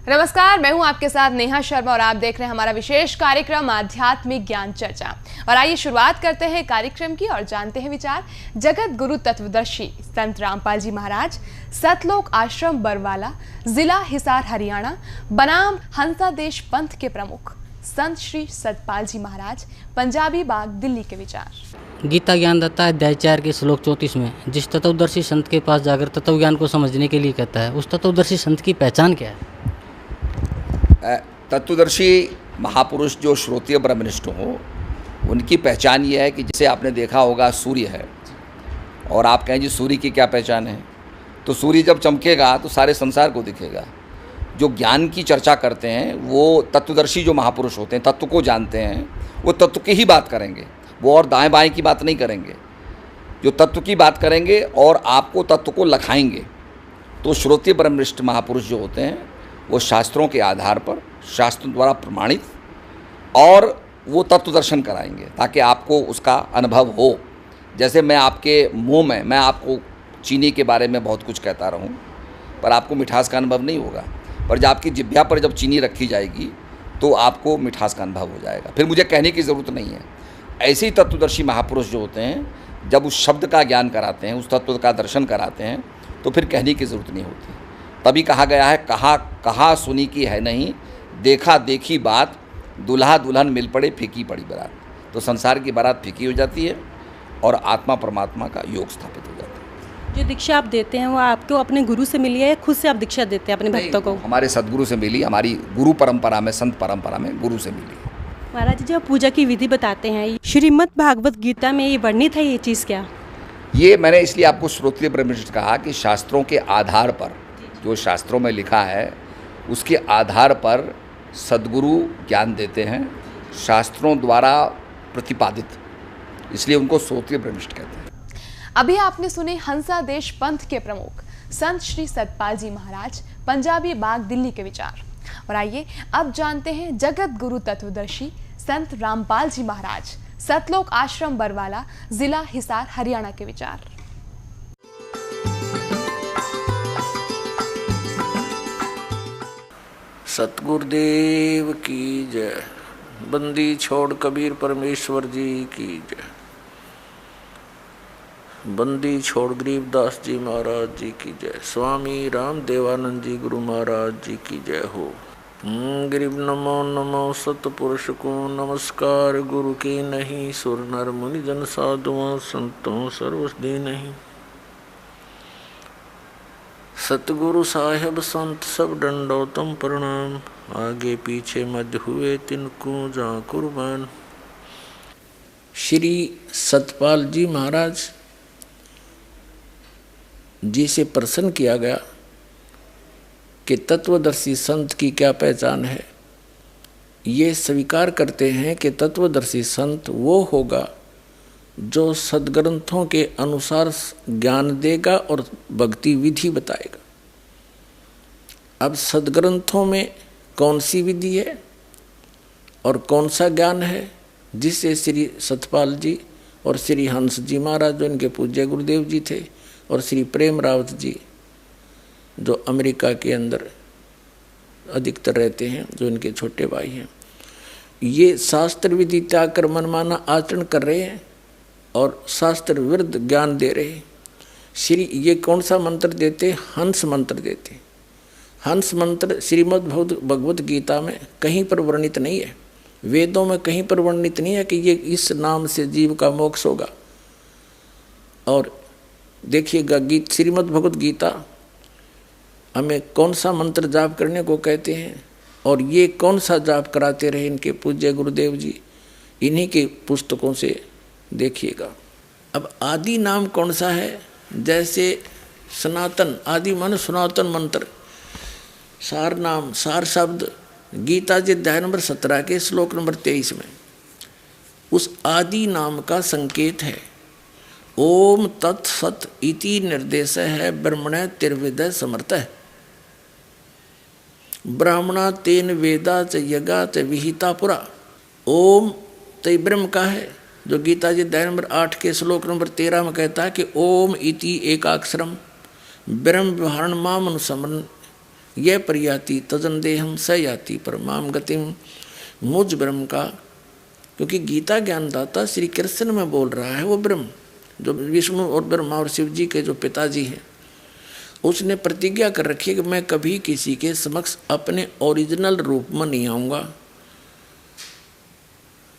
नमस्कार, मैं हूं आपके साथ नेहा शर्मा और आप देख रहे हैं हमारा विशेष कार्यक्रम आध्यात्मिक ज्ञान चर्चा। और आइए शुरुआत करते हैं कार्यक्रम की और जानते हैं विचार जगत गुरु तत्वदर्शी संत रामपाल जी महाराज, सतलोक आश्रम बरवाला, जिला हिसार हरियाणा, बनाम हंसादेश पंथ के प्रमुख संत श्री सतपाल जी महाराज, पंजाबी बाग, दिल्ली के विचार। गीता ज्ञानदाता अध्याय 4 के श्लोक 34 में जिस तत्वदर्शी संत के पास जाकर तत्व ज्ञान को समझने के लिए कहता है, उस तत्वदर्शी संत की पहचान क्या है? तत्वदर्शी महापुरुष जो श्रोत्रिय ब्रह्मनिष्ठ हो, उनकी पहचान ये है कि जैसे आपने देखा होगा सूर्य है और आप कहें जी सूर्य की क्या पहचान है, तो सूर्य जब चमकेगा तो सारे संसार को दिखेगा। जो ज्ञान की चर्चा करते हैं वो तत्वदर्शी जो महापुरुष होते हैं, तत्व को जानते हैं, वो तत्व की ही बात करेंगे, वो और दाएं बाएं की बात नहीं करेंगे। जो तत्व की बात करेंगे और आपको तत्व को लखाएंगे। तो श्रोत्रिय ब्रह्मनिष्ठ महापुरुष जो होते हैं वो शास्त्रों के आधार पर, शास्त्रों द्वारा प्रमाणित, और वो तत्व दर्शन कराएंगे ताकि आपको उसका अनुभव हो। जैसे मैं आपके मुंह में, मैं आपको चीनी के बारे में बहुत कुछ कहता रहूं, पर आपको मिठास का अनुभव नहीं होगा। पर जब आपकी जिह्वा पर जब चीनी रखी जाएगी तो आपको मिठास का अनुभव हो जाएगा, फिर मुझे कहने की ज़रूरत नहीं है। ऐसे ही तत्वदर्शी महापुरुष जो होते हैं, जब उस शब्द का ज्ञान कराते हैं, उस तत्व का दर्शन कराते हैं, तो फिर कहने की ज़रूरत नहीं होती। तभी कहा गया है, कहा सुनी की है नहीं, देखा देखी बात, दुल्हा दुल्हन मिल पड़े फीकी पड़ी बारात। तो संसार की बारात फीकी हो जाती है और आत्मा परमात्मा का योग स्थापित हो जाता है। जो दीक्षा आप देते हैं वो आपको अपने गुरु से मिली है या खुद से आप दीक्षा देते हैं अपने भक्तों को? हमारे सदगुरु से मिली, हमारी गुरु परंपरा में, संत परंपरा में गुरु से मिली। महाराज जी, जब पूजा की विधि बताते हैं, श्रीमद् भागवत गीता में ये वर्णित है, ये चीज़ क्या? ये मैंने इसलिए आपको श्रोत्रिय ब्रह्मनिष्ठ कहा कि शास्त्रों के आधार पर, जो शास्त्रों में लिखा है उसके आधार पर सद्गुरु ज्ञान देते हैं, शास्त्रों द्वारा प्रतिपादित, इसलिए उनको श्रोत्रिय ब्रह्मनिष्ठ कहते हैं। अभी आपने सुने हंसादेश पंथ के प्रमुख संत श्री सतपाल जी महाराज, पंजाबी बाग, दिल्ली के विचार। और आइए अब जानते हैं जगत गुरु तत्वदर्शी संत रामपाल जी महाराज, सतलोक आश्रम बरवाला, जिला हिसार हरियाणा के विचार। सतगुरुदेव की जय। बंदी छोड़ कबीर परमेश्वर जी की जय। बंदी छोड़ गरीबदास जी महाराज जी की जय। स्वामी राम देवानंद जी गुरु महाराज जी की जय हो। गरीब नमो नमो सतपुरुष को नमस्कार, गुरु की नहीं, सुर नर मुनि जन साधुओं संतों सर्वसदी नहीं। सतगुरु साहेब संत सब दंडोतम प्रणाम, आगे पीछे मध्य हुए तिनको जा कुर्बान। श्री सतपाल जी महाराज जी से प्रश्न किया गया कि तत्वदर्शी संत की क्या पहचान है। ये स्वीकार करते हैं कि तत्वदर्शी संत वो होगा जो सदग्रंथों के अनुसार ज्ञान देगा और भक्ति विधि बताएगा। अब सदग्रंथों में कौन सी विधि है और कौन सा ज्ञान है, जिसे श्री सतपाल जी और श्री हंस जी महाराज जो इनके पूज्य गुरुदेव जी थे, और श्री प्रेम रावत जी जो अमेरिका के अंदर अधिकतर रहते हैं, जो इनके छोटे भाई हैं, ये शास्त्र विधि त्याग कर मनमाना आचरण कर रहे हैं और शास्त्र विरुद्ध ज्ञान दे रहे हैं। श्री ये कौन सा मंत्र देते? हंस मंत्र देते। हंस मंत्र श्रीमद् भगवत गीता में कहीं पर वर्णित नहीं है, वेदों में कहीं पर वर्णित नहीं है कि ये इस नाम से जीव का मोक्ष होगा। और देखिएगा श्रीमद् भगवत गीता हमें कौन सा मंत्र जाप करने को कहते हैं और ये कौन सा जाप कराते रहे इनके पूज्य गुरुदेव जी, इन्हीं के पुस्तकों से देखिएगा। अब आदि नाम कौन सा है? जैसे सनातन, आदि माने सनातन मंत्र, सार नाम, सार शब्द गीता जी अध्याय नंबर 17 के श्लोक नंबर 23 में उस आदि नाम का संकेत है। ओम तत्सत इति निर्देश है ब्रह्मण तिर्विदय समर्थ है। ब्राह्मणा तेन वेदा च यज्ञा च विहिता पुरा। ओम तो ब्रह्म का है, जो गीता जी अध्याय नंबर 8 के श्लोक नंबर 13 में कहता है कि ओम इति एकाक्षरम ब्रह्म व्यवहारण माम अनुसमरण यह प्रयाति तजन देहम स याति परमाम गतिम, मुझ ब्रह्म का, क्योंकि गीता ज्ञानदाता श्री कृष्ण में बोल रहा है, वो ब्रह्म जो विष्णु और ब्रह्मा और शिव जी के जो पिताजी हैं, उसने प्रतिज्ञा कर रखी है कि मैं कभी किसी के समक्ष अपने ओरिजिनल रूप में नहीं आऊँगा।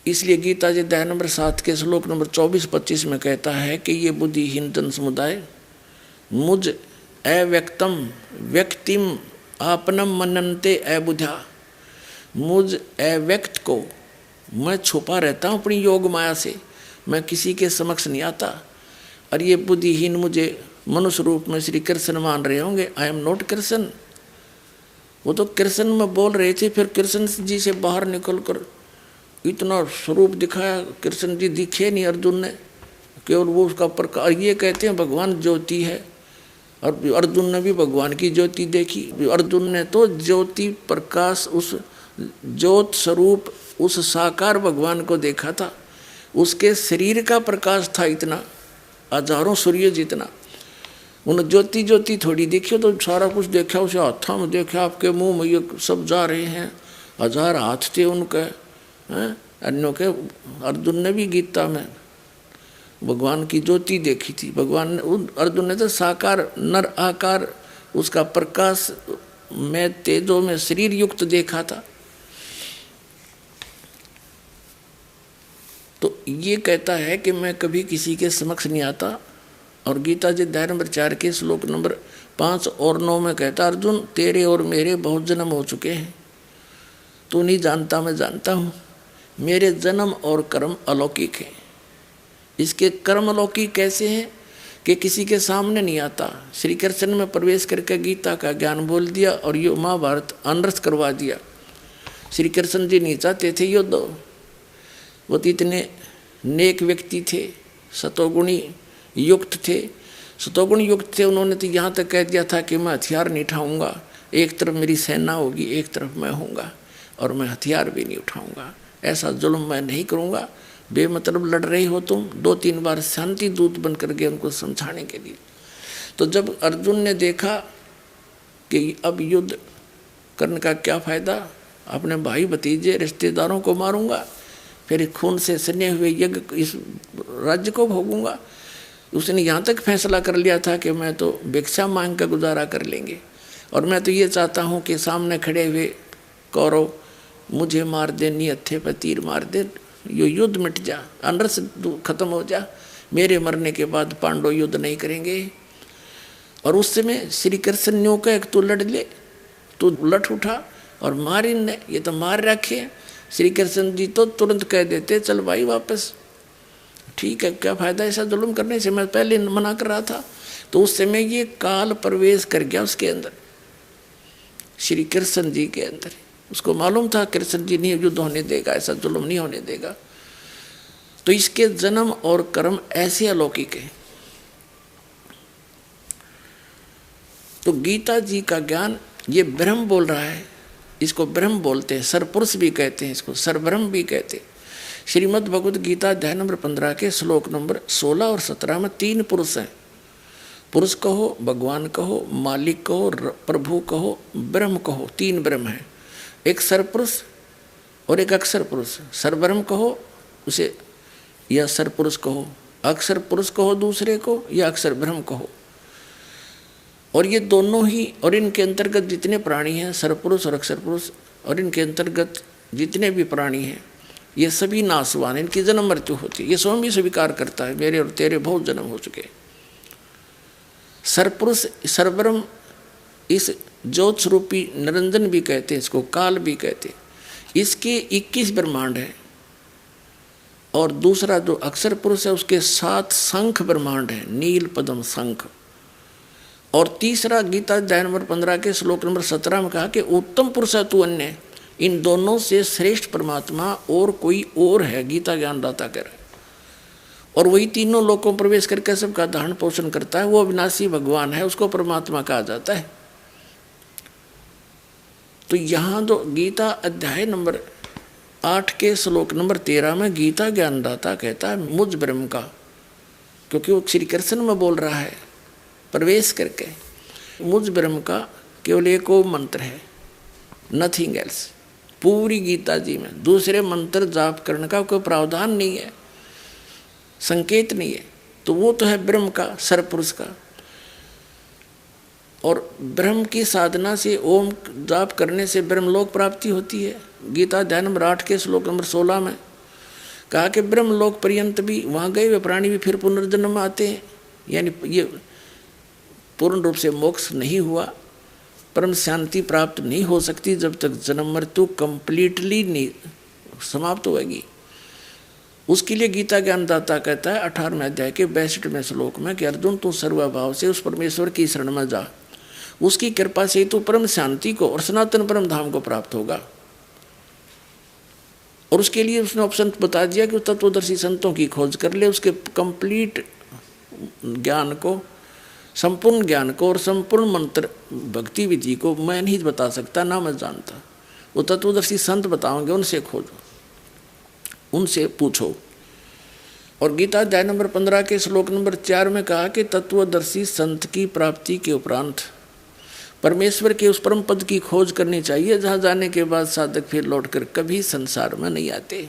इसलिए गीता जी अध्याय नंबर 7 के श्लोक नंबर 24-25 में कहता है कि ये बुद्धिहीन जन समुदाय मुझ अव्यक्तम व्यक्तिम आपनम मनन्ते अबुधा, मुझ अव्यक्त को मैं छुपा रहता हूँ अपनी योग माया से, मैं किसी के समक्ष नहीं आता। और ये बुद्धिहीन मुझे मनुष्य रूप में श्री कृष्ण मान रहे होंगे, आई एम नॉट कृष्ण। वो तो कृष्ण में बोल रहे थे, फिर कृष्ण जी से बाहर निकल कर इतना स्वरूप दिखाया, कृष्ण जी दिखे नहीं अर्जुन ने, केवल वो उसका प्रकाश। ये कहते हैं भगवान ज्योति है, और अर्जुन ने भी भगवान की ज्योति देखी। अर्जुन ने तो ज्योति प्रकाश, उस ज्योत स्वरूप उस साकार भगवान को देखा था। उसके शरीर का प्रकाश था इतना, हजारों सूर्य जितना। उन ज्योति ज्योति थोड़ी देखी तो सारा कुछ देखा, उसे हाथों में देखा, आपके मुंह में ये सब जा रहे हैं, 1000 हाथ थे उनके, अन्यों के। अर्जुन ने भी गीता में भगवान की ज्योति देखी थी। भगवान ने, अर्जुन ने तो साकार नर आकार उसका प्रकाश में तेजों में शरीर युक्त देखा था। तो ये कहता है कि मैं कभी किसी के समक्ष नहीं आता। और गीता जी अध्याय नंबर 4 के श्लोक नंबर 5 और 9 में कहता, अर्जुन तेरे और मेरे बहुत जन्म हो चुके हैं, तू नहीं जानता मैं जानता हूँ। मेरे जन्म और कर्म अलौकिक हैं। इसके कर्म अलौकिक कैसे हैं कि किसी के सामने नहीं आता। श्री कृष्ण में प्रवेश करके गीता का ज्ञान बोल दिया और ये महाभारत अनर्थ करवा दिया। श्री कृष्ण जी नहीं चाहते थे युद्ध, वो तो इतने नेक व्यक्ति थे, सतोगुणी युक्त थे, सतोगुण युक्त थे। उन्होंने तो यहाँ तक कह दिया था कि मैं हथियार नहीं उठाऊँगा, एक तरफ मेरी सेना होगी, एक तरफ मैं होऊंगा, और मैं हथियार भी नहीं उठाऊँगा, ऐसा जुल्म मैं नहीं करूँगा। बेमतलब लड़ रहे हो तुम। 2-3 बार शांति दूत बनकर गए उनको समझाने के लिए। तो जब अर्जुन ने देखा कि अब युद्ध करने का क्या फ़ायदा, अपने भाई भतीजे रिश्तेदारों को मारूंगा, फिर खून से सने हुए यज्ञ इस राज्य को भोगूंगा। उसने यहाँ तक फैसला कर लिया था कि मैं तो भिक्षा मांग कर गुजारा कर लेंगे, और मैं तो ये चाहता हूँ कि सामने खड़े हुए कौरव मुझे मार दे, निहत्थे पर तीर मार दे, ये युद्ध मिट जा, अनर्थ खत्म हो जा, मेरे मरने के बाद पांडव युद्ध नहीं करेंगे। और उस समय श्री कृष्ण न्यों का तू लड़ ले, तू लट उठा और मार इनने, ये तो मार रखे। श्री कृष्ण जी तो तुरंत कह देते चल भाई वापस, ठीक है, क्या फ़ायदा ऐसा जुल्म करने से, मैं पहले मना कर रहा था। तो उस समय ये काल प्रवेश कर गया उसके अंदर, श्री कृष्ण जी के अंदर। उसको मालूम था कृष्ण जी नहीं युद्ध होने देगा, ऐसा जुल्म नहीं होने देगा। तो इसके जन्म और कर्म ऐसे अलौकिक हैं। तो गीता जी का ज्ञान ये ब्रह्म बोल रहा है, इसको ब्रह्म बोलते हैं, सरपुरुष भी कहते हैं, इसको सरब्रह्म भी कहते हैं। श्रीमद् भगवद गीता अध्याय नंबर 15 के श्लोक नंबर 16 और 17 में 3 पुरुष हैं। पुरुष कहो, भगवान कहो, मालिक कहो, प्रभु कहो, ब्रह्म कहो, 3 ब्रह्म हैं। एक सरपुरुष और एक अक्षर पुरुष। सरब्रह्म कहो उसे, या सरपुरुष कहो, अक्षर पुरुष कहो दूसरे को, या अक्षर ब्रह्म कहो। और ये दोनों ही, और इनके अंतर्गत जितने प्राणी हैं, सरपुरुष और अक्षर पुरुष, और इनके अंतर्गत जितने भी प्राणी हैं, ये सभी नासवान, इनकी जन्म मृत्यु होती है। ये स्वयं भी स्वीकार करता है, मेरे और तेरे बहुत जन्म हो चुके। सरपुरुष सरब्रह्म, इस ज्योत स्वरूपी निरंजन भी कहते हैं, इसको काल भी कहते हैं। इसके 21 ब्रह्मांड हैं। और दूसरा जो अक्षर पुरुष है उसके 7 शंख ब्रह्मांड हैं, नील पद्म शंख। और तीसरा गीता अध्याय नंबर 15 के श्लोक नंबर 17 में कहा कि उत्तम पुरुष है तू अन्य, इन दोनों से श्रेष्ठ परमात्मा और कोई और है, गीता ज्ञानदाता कह रहा है। और वही तीनों लोकों में प्रवेश करके सबका धारण पोषण करता है, वो अविनाशी भगवान है, उसको परमात्मा कहा जाता है। तो यहाँ जो गीता अध्याय नंबर 8 के श्लोक नंबर 13 में गीता ज्ञानदाता कहता है मुझ ब्रह्म का, क्योंकि वो श्री कृष्ण में बोल रहा है प्रवेश करके, मुझ ब्रह्म का केवल एक वो मंत्र है, नथिंग एल्स। पूरी गीता जी में दूसरे मंत्र जाप करने का कोई प्रावधान नहीं है, संकेत नहीं है। तो वो तो है ब्रह्म का, सरपुरुष का। और ब्रह्म की साधना से, ओम जाप करने से ब्रह्मलोक प्राप्ति होती है। गीता अध्याय नंबर 8 के श्लोक नंबर 16 में कहा कि ब्रह्मलोक पर्यंत भी वहाँ गए हुए प्राणी भी फिर पुनर्जन्म में आते हैं। यानी ये पूर्ण रूप से मोक्ष नहीं हुआ, परम शांति प्राप्त नहीं हो सकती जब तक जन्म मृत्यु कंप्लीटली नहीं समाप्त होगी। उसके लिए गीता ज्ञानदाता कहता है 18वें अध्याय के 62वें श्लोक में कि अर्जुन तू सर्वभाव से उस परमेश्वर की शरण में जा, उसकी कृपा से तू परम शांति को और सनातन परम धाम को प्राप्त होगा। और उसके लिए उसने ऑप्शन बता दिया कि तत्वदर्शी संतों की खोज कर ले, उसके कंप्लीट ज्ञान को, संपूर्ण ज्ञान को और संपूर्ण मंत्र भक्ति विधि को मैं नहीं बता सकता, ना मैं जानता। वो तत्वदर्शी संत बताओगे, उनसे खोजो, उनसे पूछो। और गीता अध्याय नंबर 15 के श्लोक नंबर 4 में कहा कि तत्वदर्शी संत की प्राप्ति के उपरांत परमेश्वर के उस परम पद की खोज करनी चाहिए जहाँ जाने के बाद साधक फिर लौटकर कभी संसार में नहीं आते।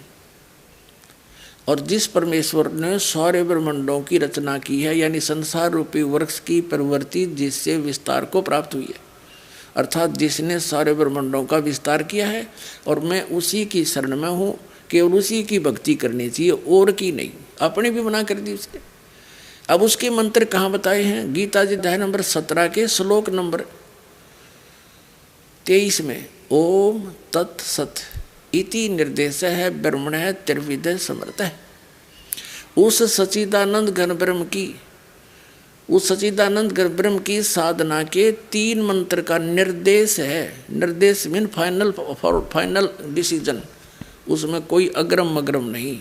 और जिस परमेश्वर ने सारे ब्रह्मांडों की रचना की है, यानी संसार रूपी वृक्ष की प्रवृत्ति जिससे विस्तार को प्राप्त हुई है, अर्थात जिसने सारे ब्रह्मांडों का विस्तार किया है, और मैं उसी की शरण में हूँ, केवल उसी की भक्ति करनी चाहिए और की नहीं। अपने भी मना कर दी उसके। अब उसके मंत्र कहाँ बताए हैं? गीता जी अध्याय नंबर 17 के श्लोक नंबर 23 में ओम तत्सत इति निर्देश है ब्रह्मण है त्रिविध समर्थ है। उस सच्चिदानंद घन ब्रह्म की, उस सच्चिदानंद घन ब्रह्म की साधना के 3 मंत्र का निर्देश है। निर्देश मीन फाइनल डिसीजन, उसमें कोई अग्रम मग्रम नहीं,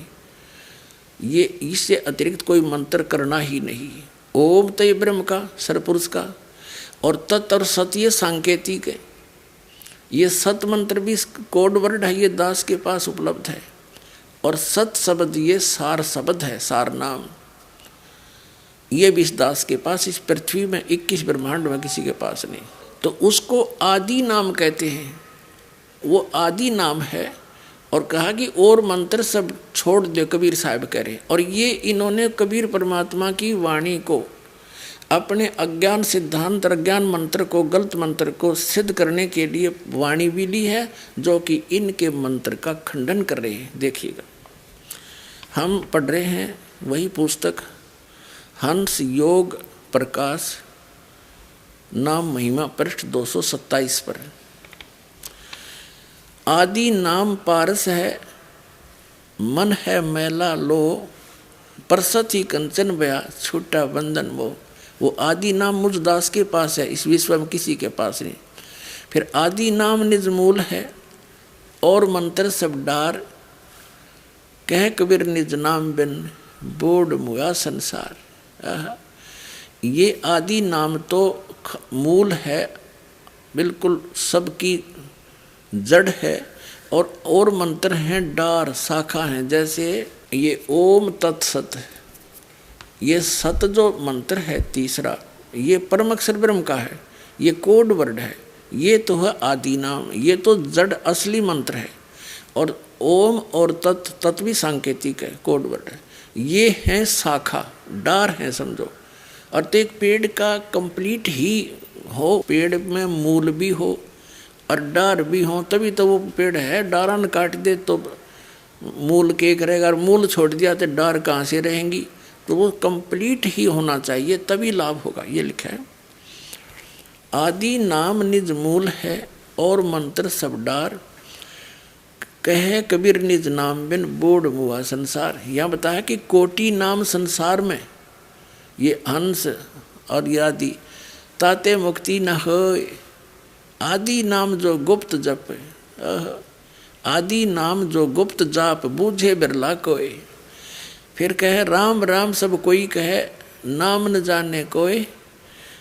ये इससे अतिरिक्त कोई मंत्र करना ही नहीं। ओम तो ये ब्रह्म का, सरपुरुष का, और तत् और सत ये सांकेतिक है। ये सत मंत्र भी कोड वर्ड है, ये दास के पास उपलब्ध है। और सत शब्द ये सार शब्द है, सार नाम, ये भी इस दास के पास, इस पृथ्वी में 21 ब्रह्मांड में किसी के पास नहीं। तो उसको आदि नाम कहते हैं, वो आदि नाम है। और कहा कि और मंत्र सब छोड़ दो, कबीर साहब कह रहे। और ये इन्होंने कबीर परमात्मा की वाणी को, अपने अज्ञान सिद्धांत, अज्ञान मंत्र को, गलत मंत्र को सिद्ध करने के लिए वाणी भी ली है, जो कि इनके मंत्र का खंडन कर रहे हैं। देखिएगा, हम पढ़ रहे हैं वही पुस्तक हंस योग प्रकाश नाम महिमा पृष्ठ 227 पर। आदि नाम पारस है, मन है मैला लो, परसत ही कंचन बया छूटा बंधन वो आदि नाम मुझ दास के पास है, इस विश्व में किसी के पास नहीं। फिर आदि नाम निज मूल है और मंत्र सब डार, कह कबीर निज नाम बिन बोड मुआ संसार। ये आदि नाम तो मूल है, बिल्कुल सबकी जड़ है, और मंत्र हैं डार, शाखा हैं। जैसे ये ओम तत्सत, ये सत जो मंत्र है तीसरा, ये परम अक्षर ब्रह्म का है, ये कोड वर्ड है, ये तो है आदि नाम, ये तो जड़ असली मंत्र है। और ओम और तत् भी सांकेतिक है, कोड वर्ड है। ये हैं शाखा, डार हैं समझो। और तो एक पेड़ का कंप्लीट ही हो, पेड़ में मूल भी हो और डार भी हो, तभी तो वो पेड़ है। डारा न काट दे तो मूल के करेगा, और मूल छोड़ दिया तो डार कहाँ से रहेंगी? तो वो कंप्लीट ही होना चाहिए, तभी लाभ होगा। ये लिखा है आदि नाम निज मूल है और मंत्र सब डार, कहे कबीर निज नाम बिन बोड मुआ संसार। यहाँ बताया कि कोटि नाम संसार में, ये हंस और ये आदि ताते मुक्ति न होए। आदि नाम जो गुप्त जप, आदि नाम जो गुप्त जाप, बूझे बिरला कोई। फिर कहे राम राम सब कोई कहे, नाम न जाने कोई,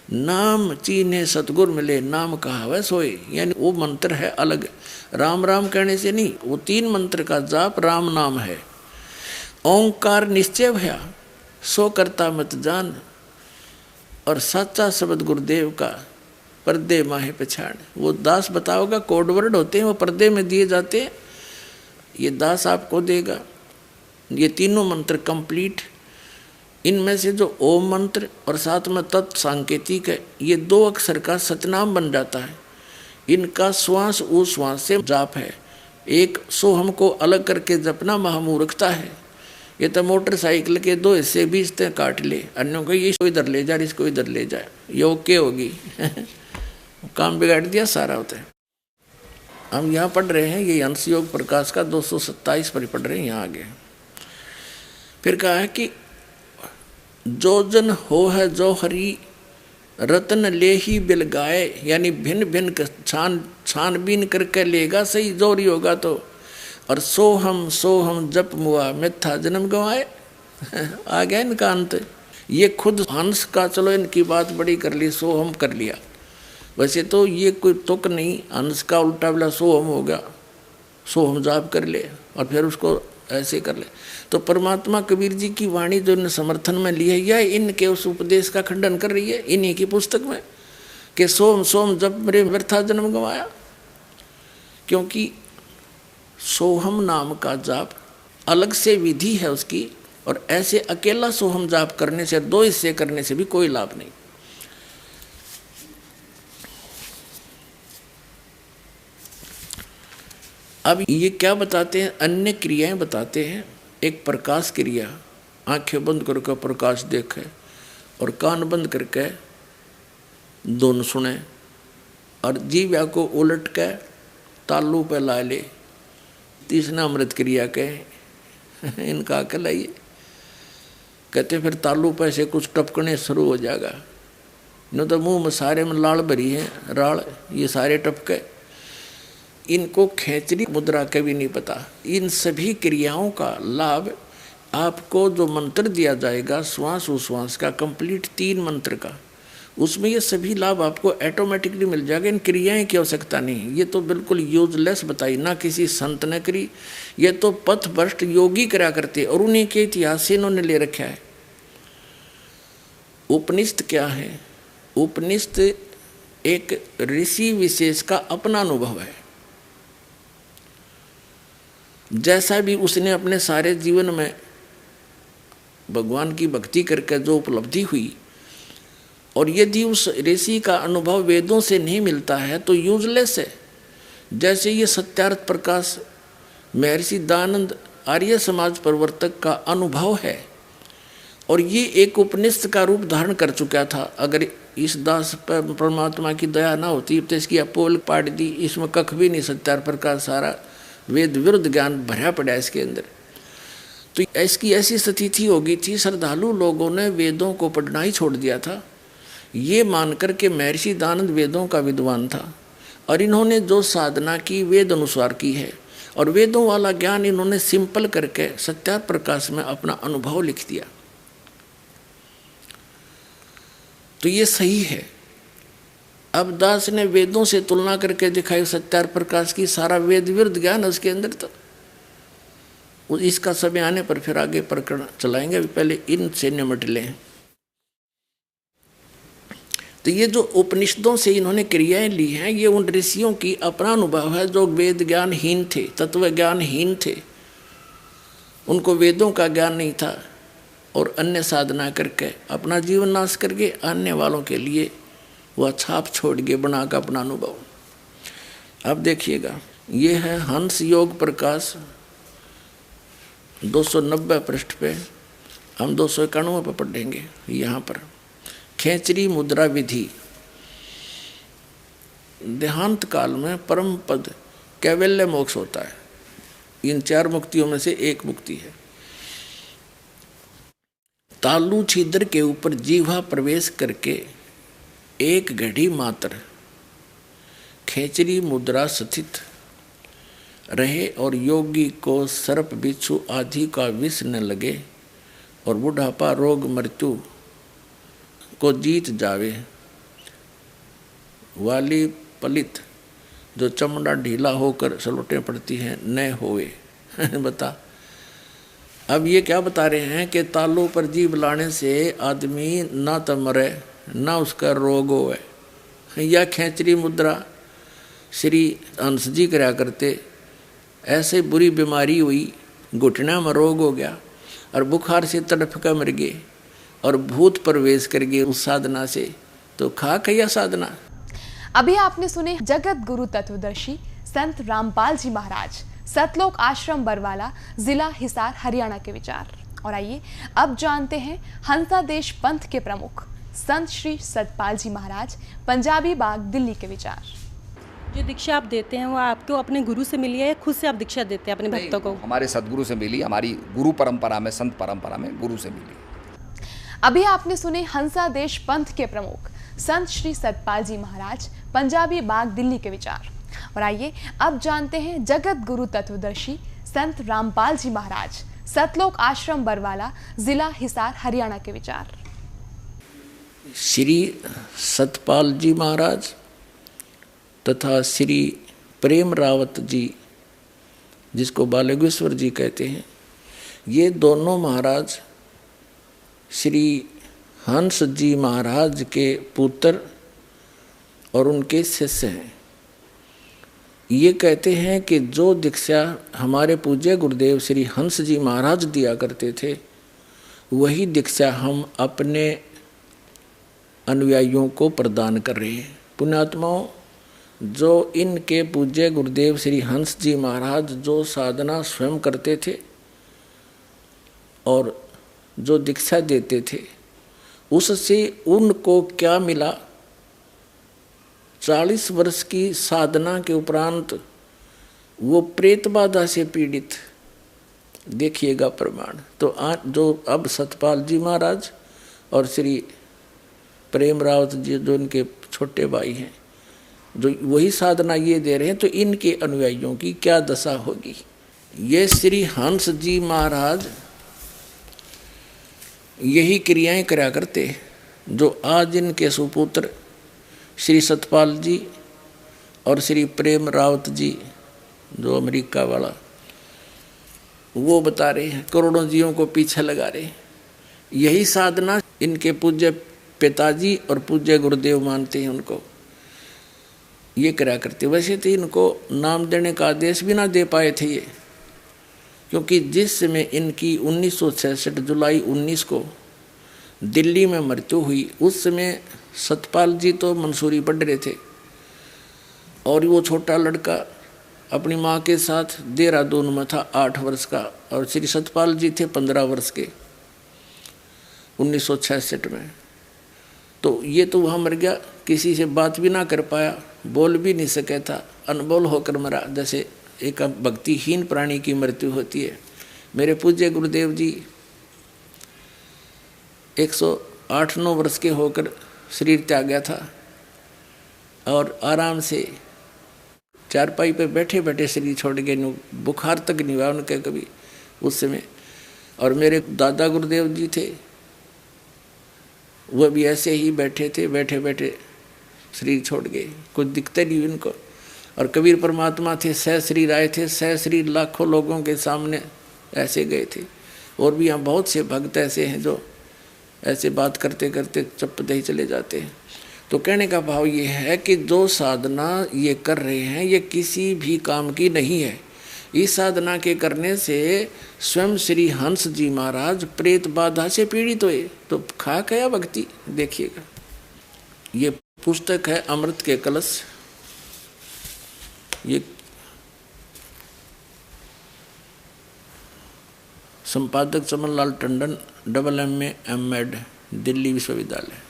नाम चीन्हे सतगुर मिले, नाम कहावे सोए। यानी वो मंत्र है अलग, राम राम कहने से नहीं, वो 3 मंत्र का जाप राम नाम है। ओंकार निश्चय भया सो करता मत जान, और सच्चा शब्द गुरुदेव का पर्दे माहे पछाड़। वो दास बताओगा, कोड वर्ड होते हैं, वो पर्दे में दिए जाते हैं, ये दास आपको देगा। ये तीनों मंत्र कंप्लीट। इनमें से जो ओम मंत्र और साथ में तत् सांकेतिक है, ये 2 अक्षर का सतनाम बन जाता है। इनका श्वास उश्वास से जाप है। एक सोहम को अलग करके जपना महामूर्खता है। ये तो मोटरसाइकिल के 2 हिस्से भी इससे काट ले, अन्यों को ये इसको इधर ले जा, इसको इधर ले जाए, ये ओके होगी। काम बिगाड़ दिया सारा होता है। हम यहाँ पढ़ रहे हैं, ये हंस योग प्रकाश का 227 पर पढ़ रहे हैं। यहाँ आगे फिर कहा है कि जो जन हो है जो हरि रतन ले ही बिल गाए, यानी भिन्न भिन्न छानबीन करके लेगा सही जोरी होगा तो। और सोहम जप मुआ मिथ्या जन्म गवाए। आ गया इनका अंत। ये खुद हंस का, चलो इनकी बात बड़ी कर ली, सोहम कर लिया। वैसे तो ये कोई तुक नहीं, हंस का उल्टा वाला सोहम हो गया, सोहम जाप कर ले और फिर उसको ऐसे कर ले। तो परमात्मा कबीर जी की वाणी जो इन्हें समर्थन में ली है, यह इनके उस उपदेश का खंडन कर रही है इन्हीं की पुस्तक में कि सोम जब मेरे व्यर्था जन्म गंवाया। क्योंकि सोहम नाम का जाप अलग से विधि है उसकी, और ऐसे अकेला सोहम जाप करने से, 2 हिस्से करने से भी कोई लाभ नहीं। अब ये क्या बताते हैं, अन्य क्रियाएं बताते हैं। एक प्रकाश क्रिया, आंखें बंद करके प्रकाश देखे और कान बंद करके धुन सुने और जीव्या को उलट के तालू पे ला ले। तीसरा अमृत क्रिया के इनका अकल है ये। कहते फिर तालू पे से कुछ टपकने शुरू हो जाएगा, न तो मुंह में सारे में लाल भरी है, राल ये सारे टपके। इनको खेचरी मुद्रा का भी नहीं पता। इन सभी क्रियाओं का लाभ आपको जो मंत्र दिया जाएगा श्वास उश्वास का, कंप्लीट 3 मंत्र का, उसमें ये सभी लाभ आपको ऑटोमेटिकली मिल जाएगा। इन क्रियाएं की आवश्यकता नहीं। ये तो बिल्कुल यूजलेस बताई, ना किसी संत ने करी, ये तो पथभ्रष्ट योगी करा करते और उन्हीं के इतिहास से इन्होंने ले रखा है। उपनिषद क्या है? उपनिषद एक ऋषि विशेष का अपना अनुभव है। जैसा भी उसने अपने सारे जीवन में भगवान की भक्ति करके जो उपलब्धि हुई, और यदि उस ऋषि का अनुभव वेदों से नहीं मिलता है तो यूजलेस है। जैसे ये सत्यार्थ प्रकाश महर्षि दयानंद आर्य समाज प्रवर्तक का अनुभव है, और ये एक उपनिषद का रूप धारण कर चुका था। अगर इस दास पर परमात्मा की दया ना होती तो इसकी अपोल पाट दी, इसमें कख भी नहीं, सत्यार्थ प्रकाश सारा वेद विरुद्ध ज्ञान भरा पड़ा इसके अंदर। तो इसकी ऐसी स्थिति हो गई थी, श्रद्धालु लोगों ने वेदों को पढ़ना ही छोड़ दिया था, ये मानकर के महर्षि दयानंद वेदों का विद्वान था, और इन्होंने जो साधना की वेद अनुसार की है, और वेदों वाला ज्ञान इन्होंने सिंपल करके सत्यार्थ प्रकाश में अपना अनुभव लिख दिया। तो ये सही है। अब दास ने वेदों से तुलना करके दिखाई सत्यार्थ प्रकाश की, सारा वेद विरुद्ध ज्ञान है उसके अंदर। तो इसका समय आने पर फिर आगे प्रकरण चलाएंगे, पहले इनसे निमट लें। तो ये जो उपनिषदों से इन्होंने क्रियाएं ली हैं, ये उन ऋषियों की अपना अनुभव है जो वेद ज्ञानहीन थे, तत्व ज्ञानहीन थे, उनको वेदों का ज्ञान नहीं था, और अन्य साधना करके अपना जीवन नाश करके आने वालों के लिए वह छाप छोड़ के बना का अपना अनुभव। अब देखिएगा, ये है हंस योग प्रकाश 290 पृष्ठ पे, हम 291 पर पढ़ेंगे। यहाँ पर खेचरी मुद्रा विधि, देहांत काल में परम पद कैवल्य मोक्ष होता है। इन 4 मुक्तियों में से एक मुक्ति है। तालु छिद्र के ऊपर जीवा प्रवेश करके एक घड़ी मात्र खेचरी मुद्रा स्थित रहे, और योगी को सर्प बिच्छू आदि का विष न लगे, और बुढ़ापा रोग मृत्यु को जीत जावे। वाली पलित जो चमड़ा ढीला होकर सलोटें पड़ती हैं न होवे। बता, अब ये क्या बता रहे हैं कि तालू पर जीभ लाने से आदमी ना तो मरे ना उसका रोग होवे। या खेचरी मुद्रा श्री हंस जी करा करते। ऐसे बुरी बीमारी हुई, घुटना में रोग हो गया और बुखार से तड़फ कर मर गए और भूत प्रवेश कर गए उस साधना से। तो खा खैया साधना। अभी आपने सुने जगत गुरु तत्वदर्शी संत रामपाल जी महाराज, सतलोक आश्रम बरवाला, जिला हिसार, हरियाणा के विचार। और आइए अब जानते हैं हंसा देश पंथ के प्रमुख संत श्री सतपाल जी महाराज, पंजाबी बाग, दिल्ली के विचार। जो दीक्षा आप देते हैं वो आपको अपने गुरु से मिली है या खुद से आप दीक्षा देते हैं अपने भक्तों को? हमारे सदगुरु से मिली, हमारी गुरु परंपरा में, संत परंपरा में गुरु से मिली। अभी आपने सुने हंसा देश पंथ के प्रमुख संत श्री सतपाल जी महाराज, पंजाबी बाग, दिल्ली के विचार। और आइए अब जानते हैं जगत गुरु तत्वदर्शी संत रामपाल जी महाराज, सतलोक आश्रम बरवाला, जिला हिसार, हरियाणा के विचार। श्री सतपाल जी महाराज तथा श्री प्रेम रावत जी, जिसको बालगेश्वर जी कहते हैं, ये दोनों महाराज श्री हंस जी महाराज के पुत्र और उनके शिष्य हैं। ये कहते हैं कि जो दीक्षा हमारे पूज्य गुरुदेव श्री हंस जी महाराज दिया करते थे, वही दीक्षा हम अपने अनुयायियों को प्रदान कर रहे हैं। पुण्यात्माओं, जो इनके पूज्य गुरुदेव श्री हंस जी महाराज जो साधना स्वयं करते थे और जो दीक्षा देते थे, उससे उनको क्या मिला? 40 वर्ष की साधना के उपरांत वो प्रेत बाधा से पीड़ित, देखिएगा प्रमाण। तो आज जो अब सतपाल जी महाराज और श्री प्रेम रावत जी जो इनके छोटे भाई हैं, जो वही साधना ये दे रहे हैं, तो इनके अनुयायियों की क्या दशा होगी। ये श्री हंस जी महाराज यही क्रियाएं करा करते जो आज इनके सुपुत्र श्री सतपाल जी और श्री प्रेम रावत जी जो अमेरिका वाला, वो बता रहे हैं, करोड़ों जीवों को पीछे लगा रहे हैं। यही साधना इनके पूज्य पिताजी और पूज्य गुरुदेव मानते हैं उनको, ये करा करते। वैसे तो इनको नाम देने का आदेश भी ना दे पाए थे ये, क्योंकि जिस समय इनकी 1966 जुलाई 19 को दिल्ली में मृत्यु हुई, उस समय सतपाल जी तो मंसूरी पढ़ रहे थे और वो छोटा लड़का अपनी माँ के साथ देहरादून में था 8 वर्ष का, और श्री सतपाल जी थे 15 वर्ष के 1966 में। तो ये तो वहाँ मर गया, किसी से बात भी ना कर पाया, बोल भी नहीं सके था, अनबोल होकर मरा, जैसे एक भक्तिहीन प्राणी की मृत्यु होती है। मेरे पूज्य गुरुदेव जी 108-9 वर्ष के होकर शरीर त्यागा था और आराम से चारपाई पे बैठे बैठे शरीर छोड़ गए। बुखार तक नहीं हुआ उनके कभी उस समय। और मेरे दादा गुरुदेव जी थे, वह भी ऐसे ही बैठे थे, बैठे बैठे शरीर छोड़ गए, कुछ दिक्कत नहीं हुई उनको। और कबीर परमात्मा थे, सह शरीर आए थे, सह शरीर लाखों लोगों के सामने ऐसे गए थे। और भी यहाँ बहुत से भक्त ऐसे हैं जो ऐसे बात करते करते चुप ही चले जाते हैं। तो कहने का भाव ये है कि जो साधना ये कर रहे हैं, ये किसी भी काम की नहीं है। इस साधना के करने से स्वयं श्री हंस जी महाराज प्रेत बाधा से पीड़ित हुए, तो खा गया भक्ति। देखिएगा, ये पुस्तक है अमृत के कलश। ये संपादक चमनलाल टंडन, MA M.Ed, दिल्ली विश्वविद्यालय।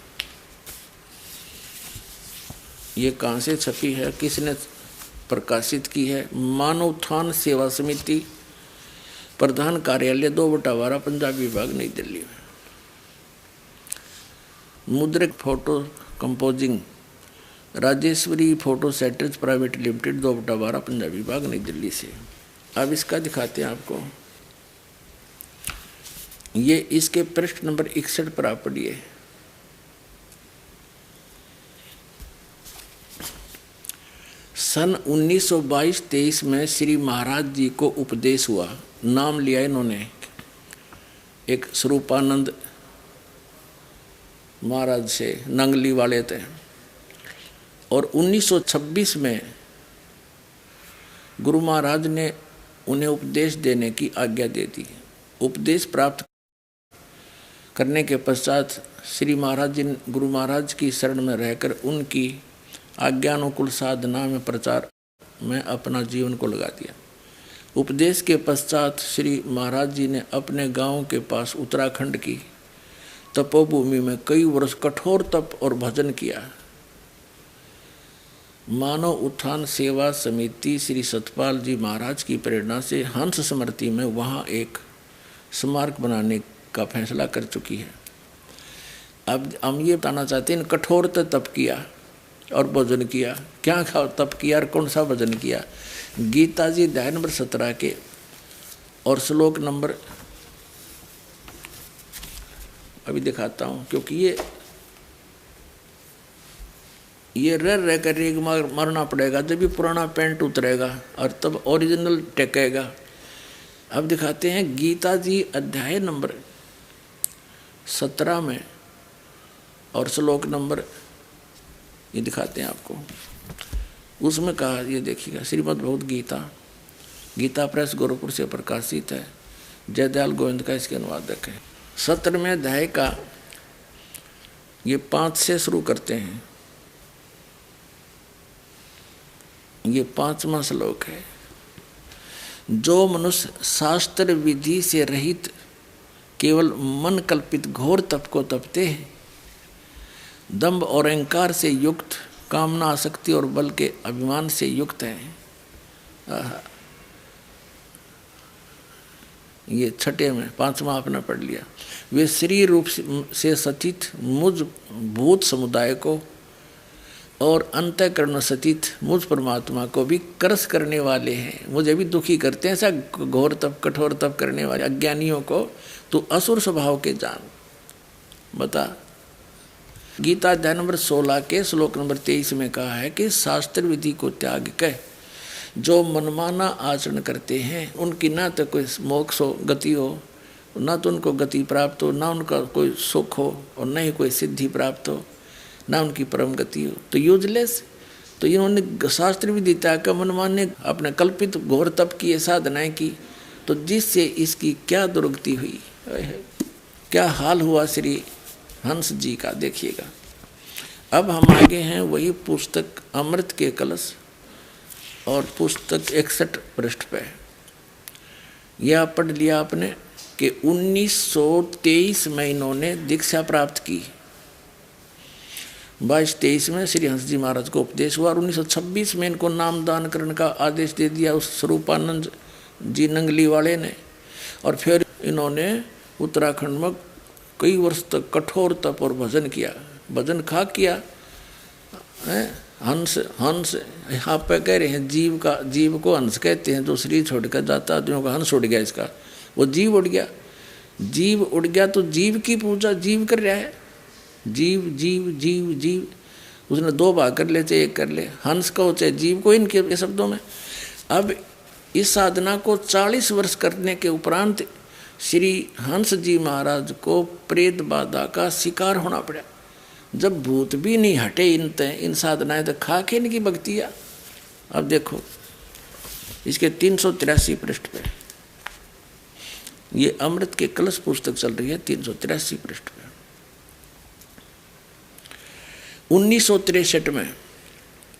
ये कहाँ से छपी है, किसने प्रकाशित की है? मानव उत्थान सेवा समिति, प्रधान कार्यालय 2/12, पंजाब विभाग, नई दिल्ली में। मुद्रक photo composing, Rajeshwari photo setters private limited, 2/12, Punjab विभाग, नई दिल्ली से। अब इसका दिखाते हैं आपको। ये इसके पृष्ठ नंबर 61 पर आप पढ़िए। सन 1922-23 में श्री महाराज जी को उपदेश हुआ। नाम लिया इन्होंने, एक स्वरूपानंद महाराज से, नंगली वाले थे। और 1926 में गुरु महाराज ने उन्हें उपदेश देने की आज्ञा दे दी। उपदेश प्राप्त करने के पश्चात श्री महाराज जी ने गुरु महाराज की शरण में रहकर उनकी आज्ञानुकूल साधना में प्रचार में अपना जीवन को लगा दिया। उपदेश के पश्चात श्री महाराज जी ने अपने गांव के पास उत्तराखंड की तपोभूमि में कई वर्ष कठोर तप और भजन किया। मानव उत्थान सेवा समिति श्री सतपाल जी महाराज की प्रेरणा से हंस स्मृति में वहाँ एक स्मारक बनाने का फैसला कर चुकी है। अब हम ये बताना चाहते हैं, कठोर तप किया और भजन किया। क्या तप किया और कौन सा भजन किया? गीता जी अध्याय नंबर 17 के और श्लोक नंबर अभी दिखाता हूँ, क्योंकि ये रह कर एक मरना पड़ेगा, जब भी पुराना पेंट उतरेगा और तब ओरिजिनल टेकेगा। अब दिखाते हैं गीता जी अध्याय नंबर 17 में और श्लोक नंबर ये दिखाते हैं आपको। उसमें कहा, ये देखिएगा, श्रीमद् भगवद गीता, गीता प्रेस गोरखपुर से प्रकाशित है, जयदयाल गोविंद का इसके अनुवादक है। 17वें अध्याय का ये 5 से शुरू करते हैं। ये 5वां श्लोक है। जो मनुष्य शास्त्र विधि से रहित केवल मन कल्पित घोर तप को तपते हैं, दंभ और अहंकार से युक्त, कामना आसक्ति और बल के अभिमान से युक्त हैं। ये 6 में 5वां आपने पढ़ लिया। वे श्री रूप से सतीत मुझ भूत समुदाय को और अंतःकरण सतीत मुझ परमात्मा को भी करस करने वाले हैं। मुझे भी दुखी करते हैं। ऐसा घोर तप कठोर तप करने वाले अज्ञानियों को तू असुर स्वभाव के जान। बता, गीता अध्याय नंबर 16 के श्लोक नंबर 23 में कहा है कि शास्त्र विधि को त्याग कर जो मनमाना आचरण करते हैं, उनकी ना तो कोई मोक्ष हो, गति हो, ना तो उनको गति प्राप्त हो, ना उनका कोई सुख हो और न ही कोई सिद्धि प्राप्त हो, ना उनकी परम गति हो, तो यूजलेस। तो इन्होंने शास्त्र विधि त्याग कर मनमाने अपने कल्पित घोर तप की साधनाएं की, तो जिससे इसकी क्या दुर्गति हुई, क्या हाल हुआ श्री हंस जी का, देखिएगा। अब हम आगे हैं वही पुस्तक अमृत के कलश और पुस्तक 61 पृष्ठ पे। यह पढ़ लिया आपने कि 1923 में इन्होंने दीक्षा प्राप्त की। 22-23 में श्री हंस जी महाराज को उपदेश हुआ और 1926 में इनको नामदान करने का आदेश दे दिया उस स्वरूपानंद जी नंगली वाले ने। और फिर इन्होंने उत्तराखंड में कई वर्ष तक कठोर तप और भजन किया। भजन किया है। हंस यहाँ पे कह रहे हैं जीव को हंस कहते हैं। जो शरीर छोड़कर जाता आदमियों का हंस उड़ गया, इसका वो जीव उड़ गया। जीव उड़ गया तो जीव की पूजा जीव कर रहा है। जीव जीव जीव जीव, उसने 2 भाग कर ले, चाहे 1 कर ले, हंस को चाहे जीव को, इनके शब्दों में। अब इस साधना को 40 वर्ष करने के उपरांत श्री हंस जी महाराज को प्रेत बाधा का शिकार होना पड़ा। जब भूत भी नहीं हटे इन साधनाएं, तो खा के इनकी भक्तियाँ। अब देखो इसके 383 पृष्ठ पे, ये अमृत के कलश पुस्तक चल रही है, 383 पृष्ठ पे। 1963 में,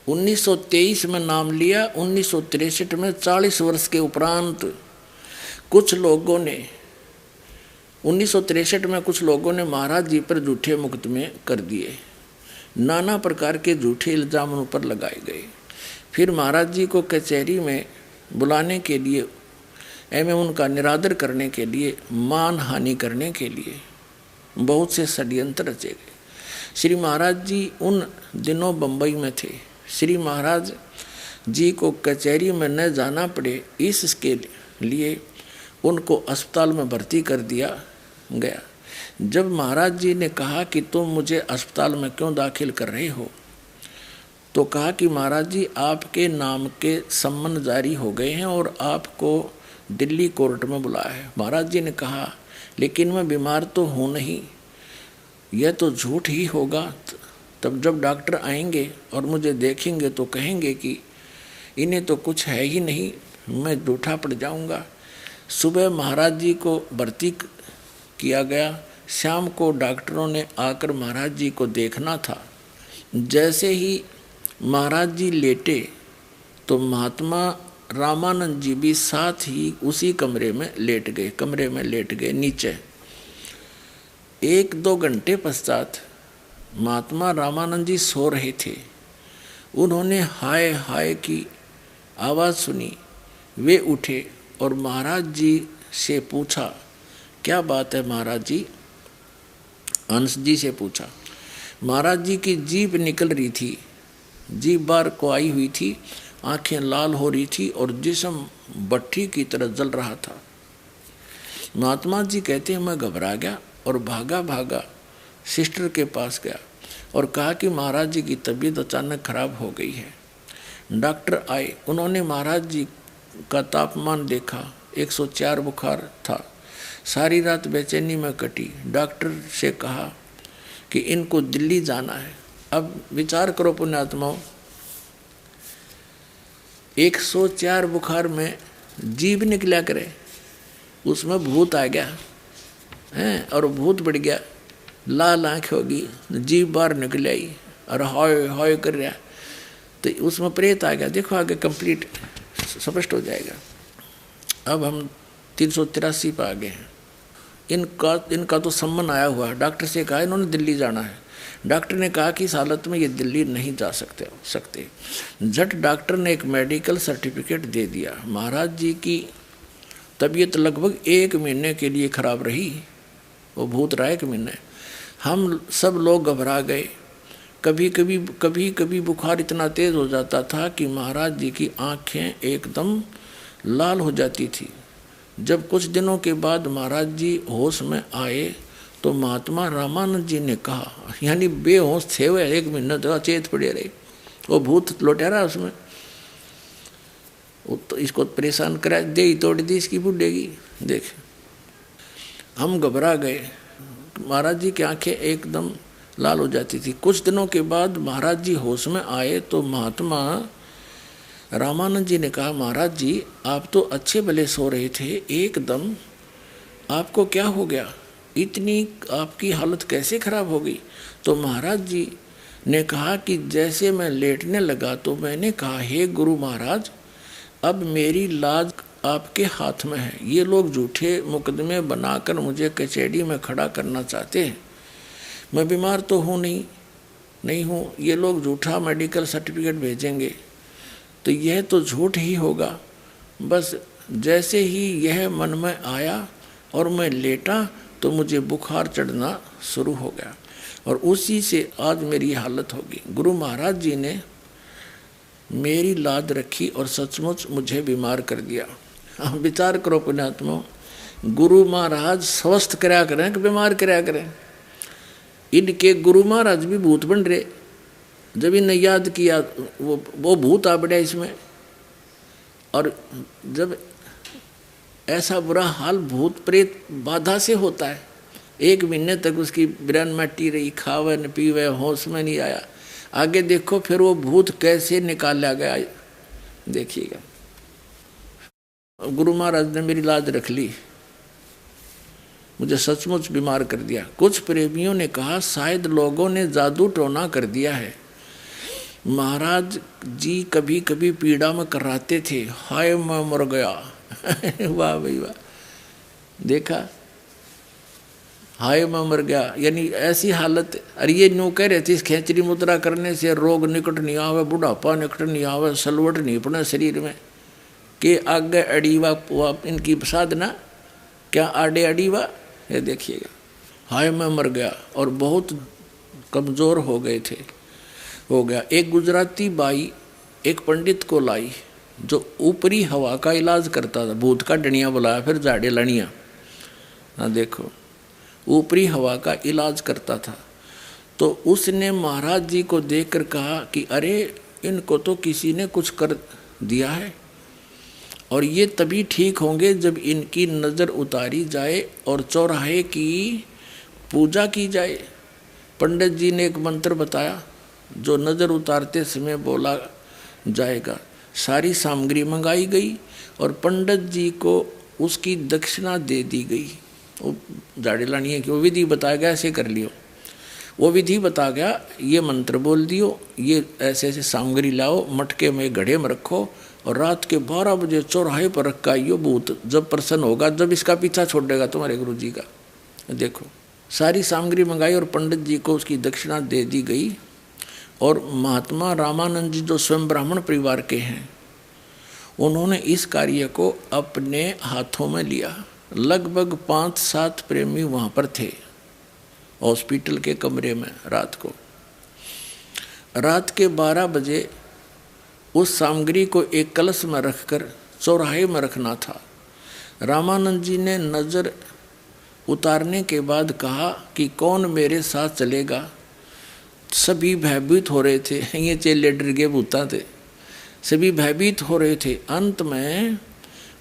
1923 में नाम लिया, 1963 में 40 वर्ष के उपरांत कुछ लोगों ने 1963 में कुछ लोगों ने महाराज जी पर झूठे मुकदमे कर दिए। नाना प्रकार के झूठे इल्जाम उन पर लगाए गए। फिर महाराज जी को कचहरी में बुलाने के लिए एवं उनका निरादर करने के लिए, मान हानि करने के लिए बहुत से षड्यंत्र रचे गए। श्री महाराज जी उन दिनों बम्बई में थे। श्री महाराज जी को कचहरी में न जाना पड़े, इसके लिए उनको अस्पताल में भर्ती कर दिया गया। जब महाराज जी ने कहा कि तुम मुझे अस्पताल में क्यों दाखिल कर रहे हो, तो कहा कि महाराज जी आपके नाम के सम्मन जारी हो गए हैं और आपको दिल्ली कोर्ट में बुलाया है। महाराज जी ने कहा लेकिन मैं बीमार तो हूँ नहीं, यह तो झूठ ही होगा। तब जब डॉक्टर आएंगे और मुझे देखेंगे तो कहेंगे कि इन्हें तो कुछ है ही नहीं, मैं झूठा पड़ जाऊंगा। सुबह महाराज जी को भर्ती किया गया। शाम को डॉक्टरों ने आकर महाराज जी को देखना था। जैसे ही महाराज जी लेटे तो महात्मा रामानंद जी भी साथ ही उसी कमरे में लेट गए नीचे। 1-2 घंटे पश्चात महात्मा रामानंद जी सो रहे थे। उन्होंने हाय हाय की आवाज़ सुनी। वे उठे और महाराज जी से पूछा, क्या बात है महाराज जी? हंस जी से पूछा। महाराज जी की जीभ निकल रही थी, जीभ बाहर को आई हुई थी, आंखें लाल हो रही थी और जिस्म भट्ठी की तरह जल रहा था। महात्मा जी कहते हैं, मैं घबरा गया और भागा सिस्टर के पास गया और कहा कि महाराज जी की तबीयत अचानक खराब हो गई है। डॉक्टर आए, उन्होंने महाराज जी का तापमान देखा, 104 बुखार था। सारी रात बेचैनी में कटी। डॉक्टर से कहा कि इनको दिल्ली जाना है। अब विचार करो पुण्यात्माओं, 104 बुखार में जीभ निकला करे, उसमें भूत आ गया है और भूत बढ़ गया, लाल आँख होगी, जीभ बाहर निकल आई और हाय हाय कर रहा, तो उसमें प्रेत आ गया। देखो आगे कंप्लीट स्पष्ट हो जाएगा। अब हम 383 पर आ गए हैं। इनका तो सम्मन आया हुआ है। डॉक्टर से कहा इन्होंने दिल्ली जाना है। डॉक्टर ने कहा कि इस हालत में ये दिल्ली नहीं जा सकते। झट डॉक्टर ने एक मेडिकल सर्टिफिकेट दे दिया। महाराज जी की तबीयत लगभग 1 महीने के लिए खराब रही, वो भूत रहा 1 महीने। हम सब लोग घबरा गए। कभी कभी बुखार इतना तेज़ हो जाता था कि महाराज जी की आँखें एकदम लाल हो जाती थी। जब कुछ दिनों के बाद महाराज जी होश में आए तो महात्मा रामानंद जी ने कहा, यानी बेहोश थे हुए 1 महीने तक अचेत पड़े रहे, वो भूत लौटा रहा उसमें, वो तो इसको परेशान करा दे ही तोड़ दी इसकी बुढ़ेगी। देख हम घबरा गए। महाराज जी की आंखें एकदम लाल हो जाती थी। कुछ दिनों के बाद महाराज जी होश में आए तो महात्मा रामानंद जी ने कहा, महाराज जी आप तो अच्छे भले सो रहे थे, एकदम आपको क्या हो गया, इतनी आपकी हालत कैसे खराब हो गई? तो महाराज जी ने कहा कि जैसे मैं लेटने लगा तो मैंने कहा, हे गुरु महाराज अब मेरी लाज आपके हाथ में है। ये लोग झूठे मुकदमे बनाकर मुझे कचहरी में खड़ा करना चाहते हैं। मैं बीमार तो हूँ नहीं हूँ, ये लोग झूठा मेडिकल सर्टिफिकेट भेजेंगे तो यह तो झूठ ही होगा। बस जैसे ही यह मन में आया और मैं लेटा तो मुझे बुखार चढ़ना शुरू हो गया और उसी से आज मेरी हालत होगी। गुरु महाराज जी ने मेरी लाज रखी और सचमुच मुझे बीमार कर दिया। हम विचार करो पुण्यात्मा, गुरु महाराज स्वस्थ कराया करें कि बीमार कराया करें? इनके गुरु महाराज भी भूत बन रहे। जब इन्हें याद किया वो भूत आ बढ़िया इसमें। और जब ऐसा बुरा हाल भूत प्रेत बाधा से होता है, 1 महीने तक उसकी ब्रेन मट्टी रही, खावे न पीवे, होश में नहीं आया। आगे देखो फिर वो भूत कैसे निकाला गया, देखिएगा। गुरु महाराज ने मेरी लाज रख ली, मुझे सचमुच बीमार कर दिया। कुछ प्रेमियों ने कहा शायद लोगों ने जादू टोना कर दिया है। महाराज जी कभी कभी पीड़ा में कराते थे, हाय मैं मर गया वाह भाई वाह, देखा, हाय मैं मर गया, यानी ऐसी हालत। अरे ये न्यू कह रहे थे इस खेचरी मुद्रा करने से रोग निकट नहीं आवे, बुढ़ापा निकट नहीं आवे, सलवट नहीं पड़े शरीर में, कि आगे अड़ीवा इनकी साधना क्या आड़े अड़ीवा। ये देखिएगा, हाय मैं मर गया और बहुत कमज़ोर हो गया। एक गुजराती बाई एक पंडित को लाई जो ऊपरी हवा का इलाज करता था। भूत का डनिया बुलाया, फिर झाड़े लड़ियाँ, हाँ देखो ऊपरी हवा का इलाज करता था। तो उसने महाराज जी को देखकर कहा कि अरे इनको तो किसी ने कुछ कर दिया है और ये तभी ठीक होंगे जब इनकी नज़र उतारी जाए और चौराहे की पूजा की जाए। पंडित जी ने एक मंत्र बताया, जो नज़र उतारते समय बोला जाएगा। सारी सामग्री मंगाई गई और पंडित जी को उसकी दक्षिणा दे दी गई। वो झाड़ी लानी है कि वो विधि बताया गया, ऐसे कर लियो। वो विधि बता गया, ये मंत्र बोल दियो, ये ऐसे ऐसे सामग्री लाओ, मटके में घड़े में रखो और रात के 12 बजे चौराहे पर रखा यो भूत जब प्रसन्न होगा, जब इसका पीछा छोड़ेगा तुम्हारे गुरु जी का। देखो सारी सामग्री मंगाई और पंडित जी को उसकी दक्षिणा दे दी गई। और महात्मा रामानंद जी जो स्वयं ब्राह्मण परिवार के हैं, उन्होंने इस कार्य को अपने हाथों में लिया। लगभग 5-7 प्रेमी वहाँ पर थे हॉस्पिटल के कमरे में। रात के 12 बजे उस सामग्री को एक कलश में रखकर चौराहे में रखना था। रामानंद जी ने नज़र उतारने के बाद कहा कि कौन मेरे साथ चलेगा। सभी भयभीत हो रहे थे, ये चेले डर गए, भूता थे, सभी भयभीत हो रहे थे। अंत में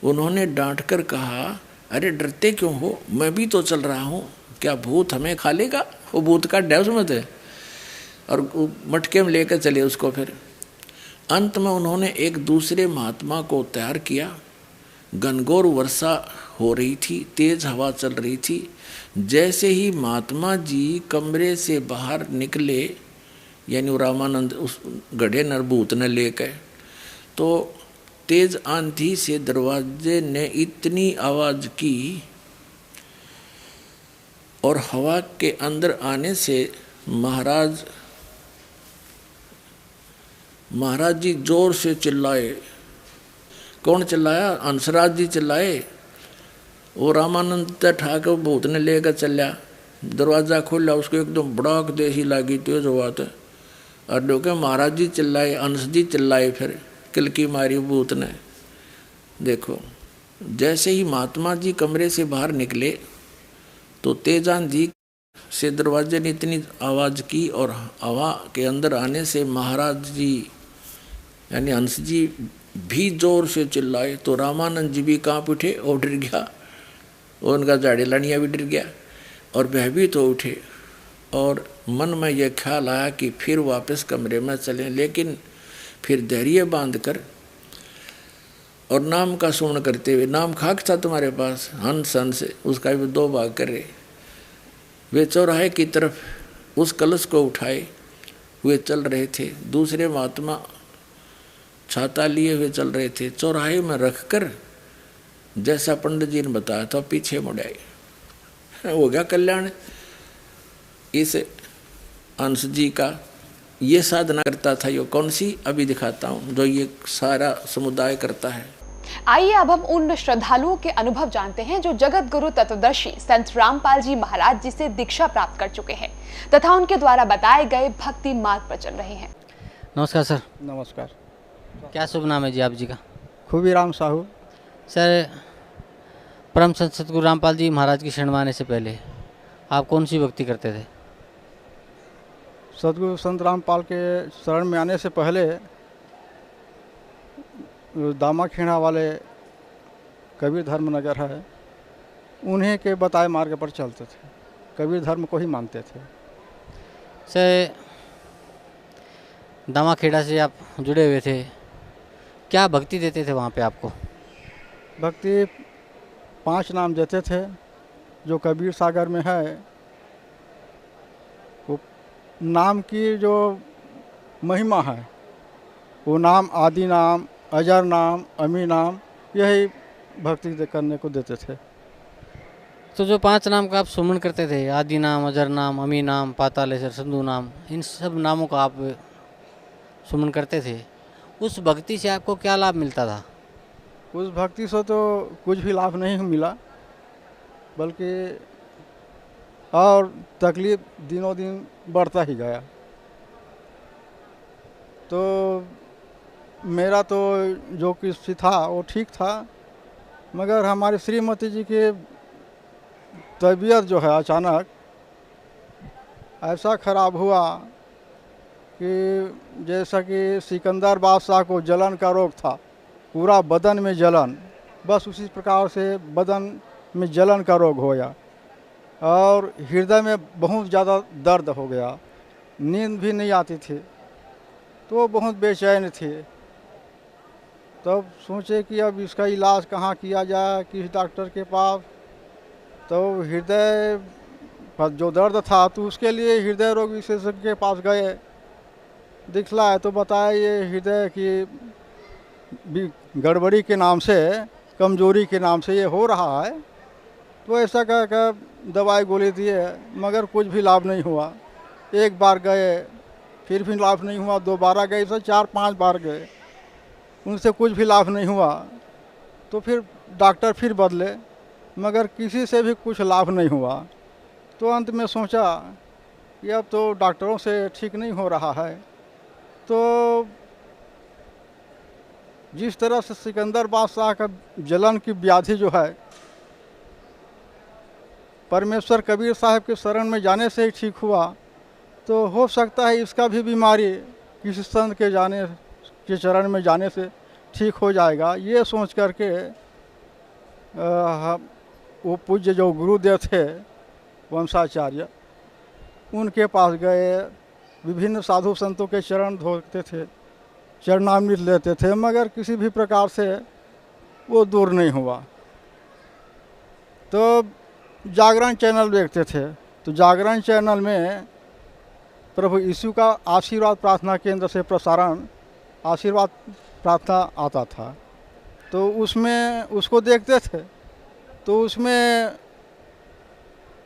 उन्होंने डांट कर कहा, अरे डरते क्यों हो, मैं भी तो चल रहा हूँ, क्या भूत हमें खा लेगा। वो भूत का डर में थे और मटके में लेकर चले उसको। फिर अंत में उन्होंने एक दूसरे महात्मा को तैयार किया। घनघोर वर्षा हो रही थी, तेज हवा चल रही थी। जैसे ही महात्मा जी कमरे से बाहर निकले, यानी रामानंद उस गढ़े नरभूत ने लेकर, तो तेज आंधी से दरवाजे ने इतनी आवाज की और हवा के अंदर आने से महाराज जी जोर से चिल्लाए। कौन चिल्लाया? हंसराज जी चिल्लाए। वो रामानंद ठाकर भूत ने लेकर चलिया। दरवाज़ा खोला, उसको एकदम बड़ाक देसी लागी, तेज हुआ था। और डोके महाराज जी चिल्लाए, हंस जी चिल्लाए, फिर किलकी मारी भूत ने। देखो जैसे ही महात्मा जी कमरे से बाहर निकले तो तेज आंधी से दरवाजे ने इतनी आवाज़ की और हवा के अंदर आने से महाराज जी यानी हंस जी भी जोर से चिल्लाए। तो रामानंद जी भी कांप उठे और डर गया, और उनका झाड़ी लानिया भी डर गया और भयभीत हो उठे। और मन में यह ख्याल आया कि फिर वापस कमरे में चलें, लेकिन फिर धैर्य बांध कर और नाम का सुमरण करते हुए, नाम खाक था तुम्हारे पास, हंस हंस, उसका भी 2 भाग करे। वे चौराहे की तरफ उस कलश को उठाए हुए चल रहे थे। दूसरे महात्मा छाता लिए हुए चल रहे थे। चौराहे में रखकर जैसा पंडित जी ने बताया था पीछे मुड़ आए। हो गया कल्याण। इस हंस जी का ये साधना करता था। ये कौन सी अभी दिखाता हूँ, जो ये सारा समुदाय करता है। आइए अब हम उन श्रद्धालुओं के अनुभव जानते हैं जो जगत गुरु तत्वदर्शी संत रामपाल जी महाराज जी से दीक्षा प्राप्त कर चुके हैं तथा उनके द्वारा बताए गए भक्ति मार्ग पर चल रहे हैं। नमस्कार सर। नमस्कार। क्या शुभ नाम है जी आप जी का? खूबीराम साहू। सर, परम संत सतगुरु रामपाल जी महाराज की शरण में आने से पहले आप कौन सी भक्ति करते थे? सतगुरु संत रामपाल के शरण में आने से पहले दामाखेड़ा वाले कबीर धर्म नगर है, उन्हीं के बताए मार्ग पर चलते थे। कबीर धर्म को ही मानते थे। सर, दामाखेड़ा से आप जुड़े हुए थे, क्या भक्ति देते थे वहाँ पे आपको? भक्ति 5 नाम देते थे जो कबीर सागर में है। वो नाम की जो महिमा है, वो नाम आदि नाम, अजर नाम, अमी नाम, यही भक्ति करने को देते थे। तो जो 5 नाम का आप सुमरण करते थे, आदि नाम, अजर नाम, अमी नाम, पातालेश्वर, संधु नाम, इन सब नामों का आप सुमरण करते थे, उस भक्ति से आपको क्या लाभ मिलता था? उस भक्ति से तो कुछ भी लाभ नहीं मिला, बल्कि और तकलीफ दिनों दिन बढ़ता ही गया। तो मेरा तो जो कुछ था वो ठीक था, मगर हमारी श्रीमती जी की तबीयत जो है अचानक ऐसा ख़राब हुआ कि जैसा कि सिकंदर बादशाह को जलन का रोग था, पूरा बदन में जलन, बस उसी प्रकार से बदन में जलन का रोग हो गया और हृदय में बहुत ज़्यादा दर्द हो गया। नींद भी नहीं आती थी तो वो बहुत बेचैन थे। तब सोचे कि अब इसका इलाज कहाँ किया जाए, किस डॉक्टर के पास। तो हृदय पर जो दर्द था तो उसके लिए हृदय रोग विशेषज्ञ के पास गए, दिखलाए तो बताया ये हृदय की गड़बड़ी के नाम से, कमजोरी के नाम से ये हो रहा है। तो ऐसा कह कर दवाई गोली दिए, मगर कुछ भी लाभ नहीं हुआ। एक बार गए फिर भी लाभ नहीं हुआ, दोबारा गए, ऐसे 4-5 बार गए, उनसे कुछ भी लाभ नहीं हुआ। तो फिर डॉक्टर फिर बदले, मगर किसी से भी कुछ लाभ नहीं हुआ। तो अंत में सोचा कि अब तो डॉक्टरों से ठीक नहीं हो रहा है। तो जिस तरह से सिकंदर बादशाह का जलन की व्याधि जो है परमेश्वर कबीर साहब के शरण में जाने से ही ठीक हुआ, तो हो सकता है इसका भी बीमारी किसी संत के जाने के चरण में जाने से ठीक हो जाएगा। ये सोच करके वो पूज्य जो गुरुदेव थे वंशाचार्य, उनके पास गए, विभिन्न साधु संतों के चरण धोते थे, चरणामृत लेते थे, मगर किसी भी प्रकार से वो दूर नहीं हुआ। तो जागरण चैनल देखते थे, तो जागरण चैनल में प्रभु यीशु का आशीर्वाद प्रार्थना केंद्र से प्रसारण आशीर्वाद प्रार्थना आता था। तो उसमें उसको देखते थे, तो उसमें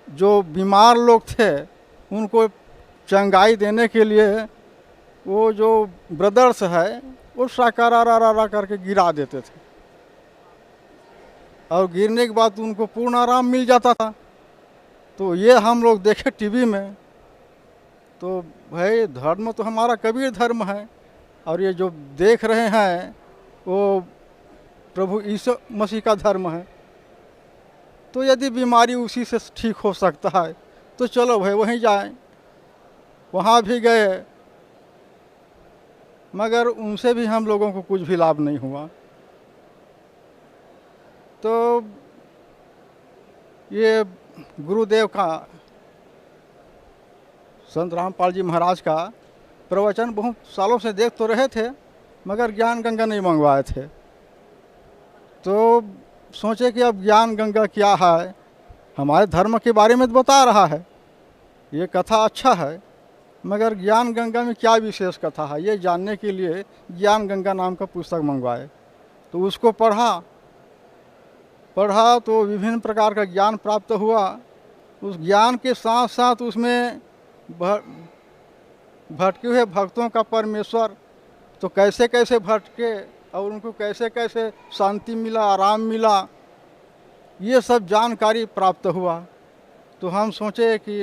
जो बीमार लोग थे उनको चंगाई देने के लिए वो जो ब्रदर्स है वो साकारा करके गिरा देते थे, और गिरने के बाद उनको पूर्ण आराम मिल जाता था। तो ये हम लोग देखे टीवी में, तो भाई धर्म तो हमारा कबीर धर्म है, और ये जो देख रहे हैं वो प्रभु यीशु मसीह का धर्म है। तो यदि बीमारी उसी से ठीक हो सकता है तो चलो भाई वहीं जाएं। वहाँ भी गए, मगर उनसे भी हम लोगों को कुछ भी लाभ नहीं हुआ। तो ये गुरुदेव का, संत रामपाल जी महाराज का प्रवचन बहुत सालों से देख तो रहे थे, मगर ज्ञान गंगा नहीं मंगवाए थे। तो सोचे कि अब ज्ञान गंगा क्या है, हमारे धर्म के बारे में तो बता रहा है, ये कथा अच्छा है, मगर ज्ञान गंगा में क्या विशेष कथा है ये जानने के लिए ज्ञान गंगा नाम का पुस्तक मंगवाए। तो उसको पढ़ा तो विभिन्न प्रकार का ज्ञान प्राप्त हुआ। उस ज्ञान के साथ साथ उसमें भटके हुए भक्तों का परमेश्वर तो कैसे कैसे भटके और उनको कैसे कैसे शांति मिला, आराम मिला, ये सब जानकारी प्राप्त हुआ। तो हम सोचे कि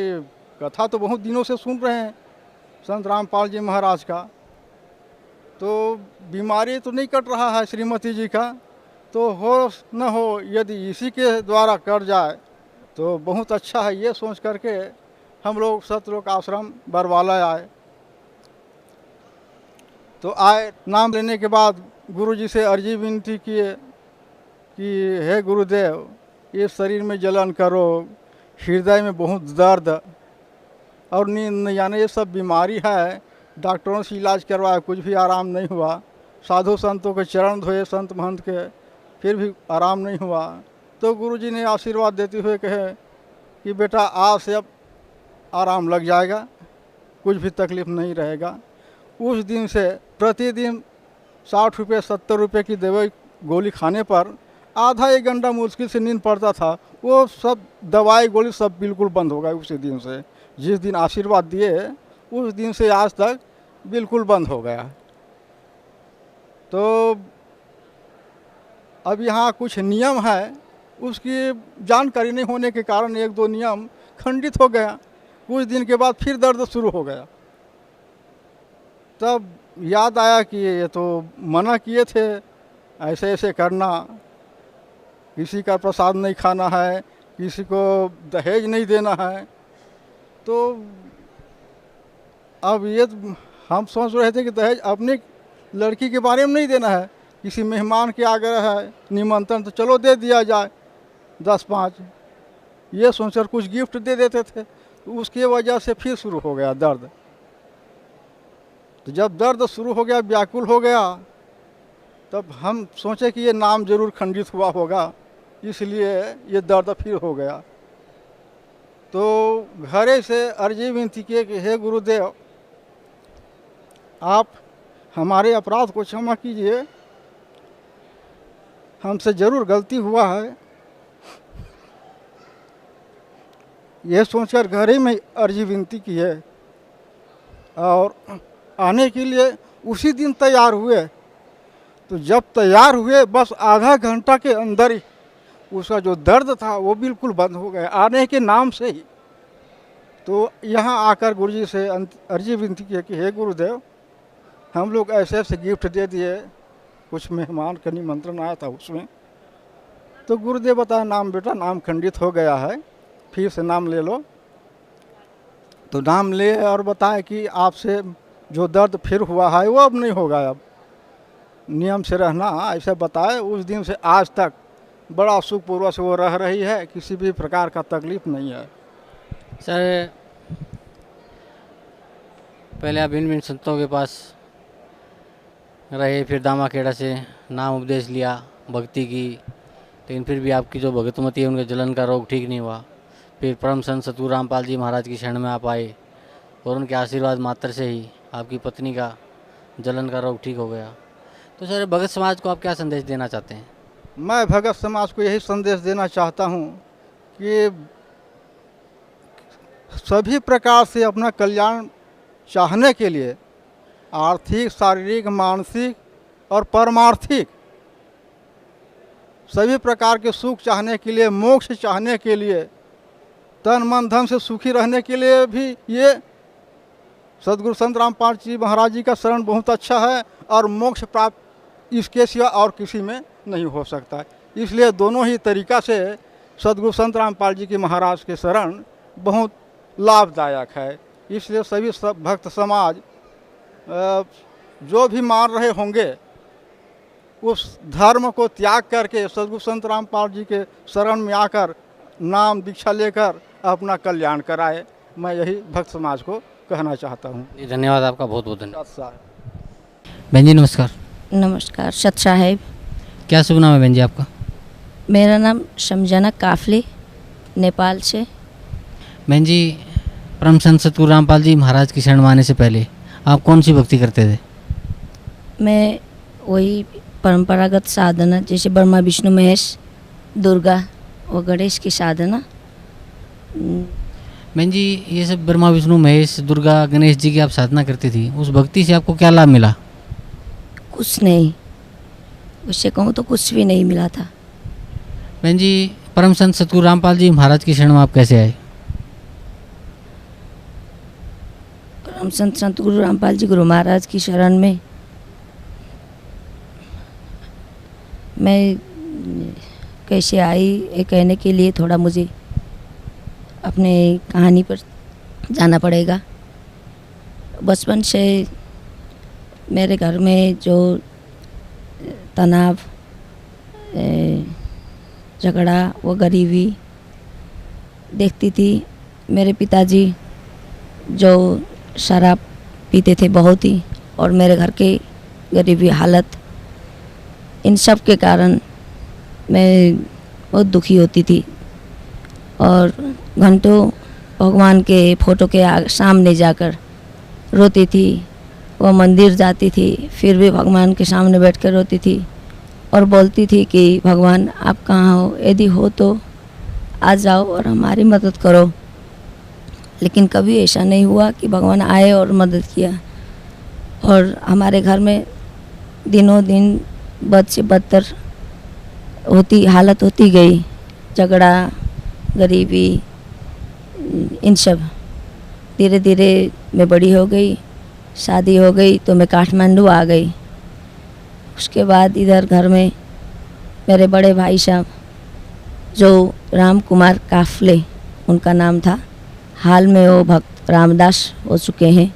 कथा तो बहुत दिनों से सुन रहे हैं संत रामपाल जी महाराज का, तो बीमारी तो नहीं कट रहा है श्रीमती जी का, तो हो न हो यदि इसी के द्वारा कर जाए तो बहुत अच्छा है। ये सोच करके हम लोग सतलोक आश्रम बरवाला आए। तो आए, नाम लेने के बाद गुरुजी से अर्जी विनती किए कि हे गुरुदेव, ये शरीर में जलन करो, हृदय में बहुत दर्द और नींद नहीं आने, ये सब बीमारी है। डॉक्टरों से इलाज करवाया, कुछ भी आराम नहीं हुआ। साधु संतों के चरण धोए, संत महंत के, फिर भी आराम नहीं हुआ। तो गुरुजी ने आशीर्वाद देते हुए कहे कि बेटा आज से अब आराम लग जाएगा, कुछ भी तकलीफ नहीं रहेगा। उस दिन से प्रतिदिन 60 रुपये 70 रुपये की दवाई गोली खाने पर आधा एक घंटा मुश्किल से नींद पड़ता था। वो सब दवाई गोली सब बिल्कुल बंद हो गए उसी दिन से। जिस दिन आशीर्वाद दिए उस दिन से आज तक बिल्कुल बंद हो गया। तो अब यहाँ कुछ नियम है, उसकी जानकारी नहीं होने के कारण 1-2 नियम खंडित हो गया। कुछ दिन के बाद फिर दर्द शुरू हो गया। तब याद आया कि ये तो मना किए थे ऐसे ऐसे करना, किसी का प्रसाद नहीं खाना है, किसी को दहेज नहीं देना है। तो अब ये हम सोच रहे थे कि दहेज अपनी लड़की के बारे में नहीं देना है, किसी मेहमान के आग्रह है, निमंत्रण, तो चलो दे दिया जाए 10-5, ये सोचकर कुछ गिफ्ट दे देते थे। तो उसकी वजह से फिर शुरू हो गया दर्द। तो जब दर्द शुरू हो गया, व्याकुल हो गया, तब हम सोचे कि ये नाम जरूर खंडित हुआ होगा, इसलिए ये दर्द फिर हो गया। तो घरे से अर्जी विनती किए कि हे गुरुदेव, आप हमारे अपराध को क्षमा कीजिए, हमसे जरूर गलती हुआ है। ये सोचकर घर ही में अर्जी विनती की है और आने के लिए उसी दिन तैयार हुए। तो जब तैयार हुए बस आधा घंटा के अंदर ही उसका जो दर्द था वो बिल्कुल बंद हो गया, आने के नाम से ही। तो यहाँ आकर गुरुजी से अर्जी विनती की कि हे गुरुदेव, हम लोग ऐसे ऐसे गिफ्ट दे दिए, कुछ मेहमान का निमंत्रण आया था उसमें। तो गुरुदेव बताया, नाम बेटा नाम खंडित हो गया है, फिर से नाम ले लो। तो नाम ले और बताया कि आपसे जो दर्द फिर हुआ है वो अब नहीं होगा, अब नियम से रहना, ऐसे बताए। उस दिन से आज तक बड़ा सुखपूर्वक से वो रह रही है, किसी भी प्रकार का तकलीफ नहीं है। सर, पहले आप भिन्न भिन्न संतों के पास रहे, फिर दामा खेड़ा से नाम उपदेश लिया, भक्ति की, लेकिन फिर भी आपकी जो भगतमती है उनके जलन का रोग ठीक नहीं हुआ। फिर परम संत सतगुरु रामपाल जी महाराज की शरण में आप आए और उनके आशीर्वाद मात्र से ही आपकी पत्नी का जलन का रोग ठीक हो गया। तो सर, भगत समाज को आप क्या संदेश देना चाहते हैं? मैं भगत समाज को यही संदेश देना चाहता हूँ कि सभी प्रकार से अपना कल्याण चाहने के लिए, आर्थिक, शारीरिक, मानसिक और परमार्थिक सभी प्रकार के सुख चाहने के लिए, मोक्ष चाहने के लिए, तन मन धन से सुखी रहने के लिए भी ये सदगुरु संत रामपाल जी महाराज जी का शरण बहुत अच्छा है और मोक्ष प्राप्त इसके सिवा और किसी में नहीं हो सकता है। इसलिए दोनों ही तरीका से सदगुरु संत रामपाल जी के महाराज के शरण बहुत लाभदायक है। इसलिए सभी भक्त समाज जो भी मान रहे होंगे उस धर्म को त्याग करके सदगुरु संत रामपाल जी के शरण में आकर नाम दीक्षा लेकर अपना कल्याण कराए। मैं यही भक्त समाज को कहना चाहता हूँ। जी, धन्यवाद आपका, बहुत बहुत धन्यवाद। साहब बहन जी नमस्कार। नमस्कार। सत साहेब। क्या शुभ नाम है बहन जी आपका? मेरा नाम समझाना काफली, नेपाल से। बहन जी, परम संत सतगुरु रामपाल जी महाराज की शरण में आने से पहले आप कौन सी भक्ति करते थे? मैं वही परंपरागत साधना, जैसे ब्रह्मा विष्णु महेश दुर्गा और गणेश की साधना। बहन जी, ये सब ब्रह्मा विष्णु महेश दुर्गा गणेश जी की आप साधना करती थी, उस भक्ति से आपको क्या लाभ मिला? कुछ नहीं, उससे कहूँ तो कुछ भी नहीं मिला था। बहन जी, परम संत सतगुरु रामपाल जी महाराज की शरण में आप कैसे आए? परम संत सतगुरु रामपाल जी गुरु महाराज की शरण में मैं कैसे आई, ये कहने के लिए थोड़ा मुझे अपने कहानी पर जाना पड़ेगा। बचपन से मेरे घर में जो तनाव, झगड़ा व गरीबी देखती थी। मेरे पिताजी जो शराब पीते थे बहुत ही, और मेरे घर के गरीबी हालत, इन सब के कारण मैं बहुत दुखी होती थी और घंटों भगवान के फ़ोटो के सामने जाकर रोती थी। वो मंदिर जाती थी, फिर भी भगवान के सामने बैठकर रोती थी और बोलती थी कि भगवान आप कहाँ हो, यदि हो तो आ जाओ और हमारी मदद करो। लेकिन कभी ऐसा नहीं हुआ कि भगवान आए और मदद किया। और हमारे घर में दिनों दिन बद से बदतर हालत होती गई। झगड़ा, गरीबी, इन सब। धीरे धीरे मैं बड़ी हो गई, शादी हो गई तो मैं काठमांडू आ गई। उसके बाद इधर घर में मेरे बड़े भाई साहब जो राम कुमार काफले उनका नाम था, हाल में वो भक्त रामदास हो चुके हैं,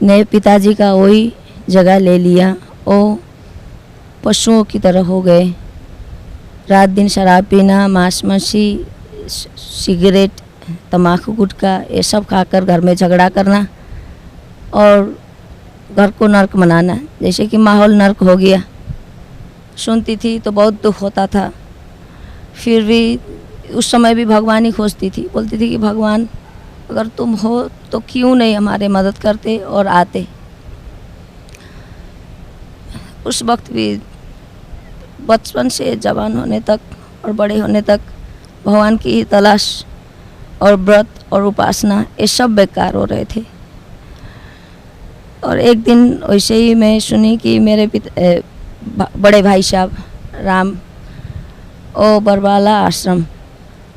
ने पिताजी का वही जगह ले लिया। वो पशुओं की तरह हो गए। रात दिन शराब पीना, मांस मछली, सिगरेट, तम्बाकू, गुटखा, ये सब खाकर घर में झगड़ा करना और घर को नर्क बनाना, जैसे कि माहौल नर्क हो गया। सुनती थी तो बहुत दुख होता था। फिर भी उस समय भी भगवान ही खोजती थी, बोलती थी कि भगवान अगर तुम हो तो क्यों नहीं हमारे मदद करते और आते। उस वक्त भी बचपन से जवान होने तक और बड़े होने तक भगवान की ही तलाश और व्रत और उपासना ये सब बेकार हो रहे थे। और एक दिन वैसे ही मैं सुनी कि मेरे बड़े भाई साहब राम ओ बरवाला आश्रम,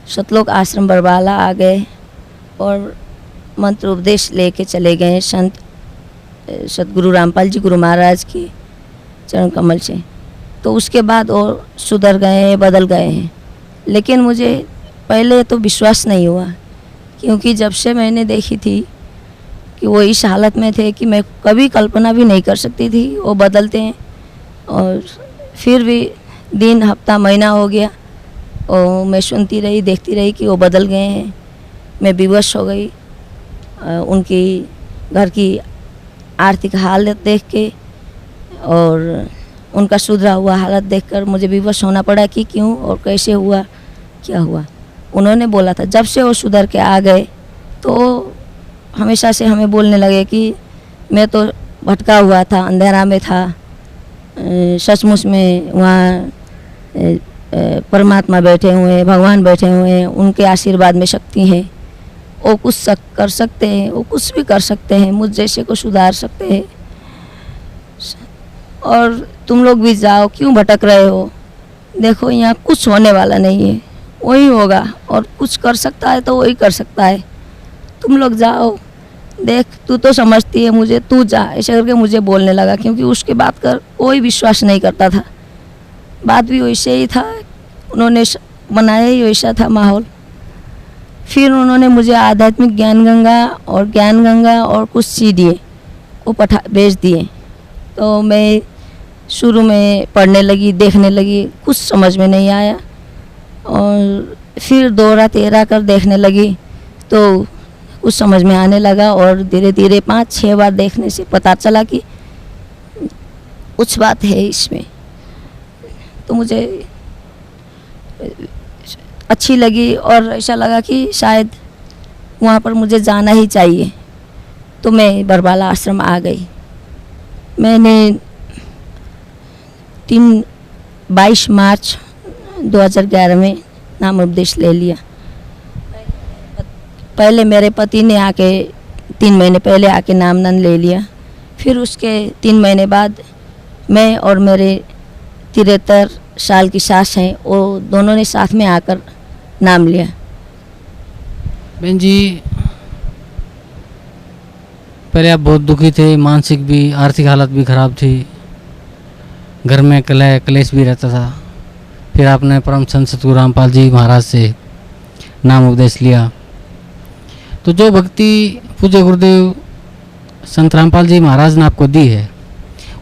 सतलोक आश्रम बरवाला आ गए और मंत्र उपदेश लेके चले गए संत सतगुरु रामपाल जी गुरु महाराज की चरण कमल से। तो उसके बाद वो सुधर गए हैं, बदल गए हैं। लेकिन मुझे पहले तो विश्वास नहीं हुआ, क्योंकि जब से मैंने देखी थी कि वो इस हालत में थे कि मैं कभी कल्पना भी नहीं कर सकती थी वो बदलते हैं। और फिर भी दिन हफ्ता महीना हो गया और मैं सुनती रही, देखती रही कि वो बदल गए हैं। मैं विवश हो गई उनकी घर की आर्थिक हालत देख के, और उनका सुधरा हुआ हालत देखकर मुझे विवश होना पड़ा कि क्यों और कैसे हुआ, क्या हुआ। उन्होंने बोला था, जब से वो सुधर के आ गए तो हमेशा से हमें बोलने लगे कि मैं तो भटका हुआ था, अंधेरा में था, सचमुच में वहाँ परमात्मा बैठे हुए हैं, भगवान बैठे हुए हैं, उनके आशीर्वाद में शक्ति है। वो कुछ कर सकते हैं, वो कुछ भी कर सकते हैं, मुझ जैसे को सुधार सकते हैं। और तुम लोग भी जाओ, क्यों भटक रहे हो, देखो यहाँ कुछ होने वाला नहीं है, वही होगा, और कुछ कर सकता है तो वही कर सकता है। तुम लोग जाओ, देख तू तो समझती है मुझे, तू जा, ऐसे करके मुझे बोलने लगा। क्योंकि उसके बात कर कोई विश्वास नहीं करता था, बात भी वैसे ही था, उन्होंने बनाया ही वैसा था माहौल। फिर उन्होंने मुझे आध्यात्मिक ज्ञान गंगा और कुछ सीडी वो भेज दिए। तो मैं शुरू में पढ़ने लगी, देखने लगी, कुछ समझ में नहीं आया। और फिर 2 रात 13 कर देखने लगी तो कुछ समझ में आने लगा। और धीरे धीरे 5-6 बार देखने से पता चला कि कुछ बात है इसमें। तो मुझे अच्छी लगी और ऐसा लगा कि शायद वहाँ पर मुझे जाना ही चाहिए। तो मैं बरवाला आश्रम आ गई। मैंने 22 मार्च 2011 में नाम उपदेश ले लिया। पहले मेरे पति ने आके 3 महीने पहले आके नामदान ले लिया। फिर उसके 3 महीने बाद मैं और मेरे 73 साल की सास हैं, वो दोनों ने साथ में आकर नाम लिया। बहन जी, पहले आप बहुत दुखी थे, मानसिक भी, आर्थिक हालत भी ख़राब थी, घर में कलेश भी रहता था। फिर आपने परम संत सतगुरु रामपाल जी महाराज से नाम उपदेश लिया। तो जो भक्ति पूज्य गुरुदेव संत रामपाल जी महाराज ने आपको दी है,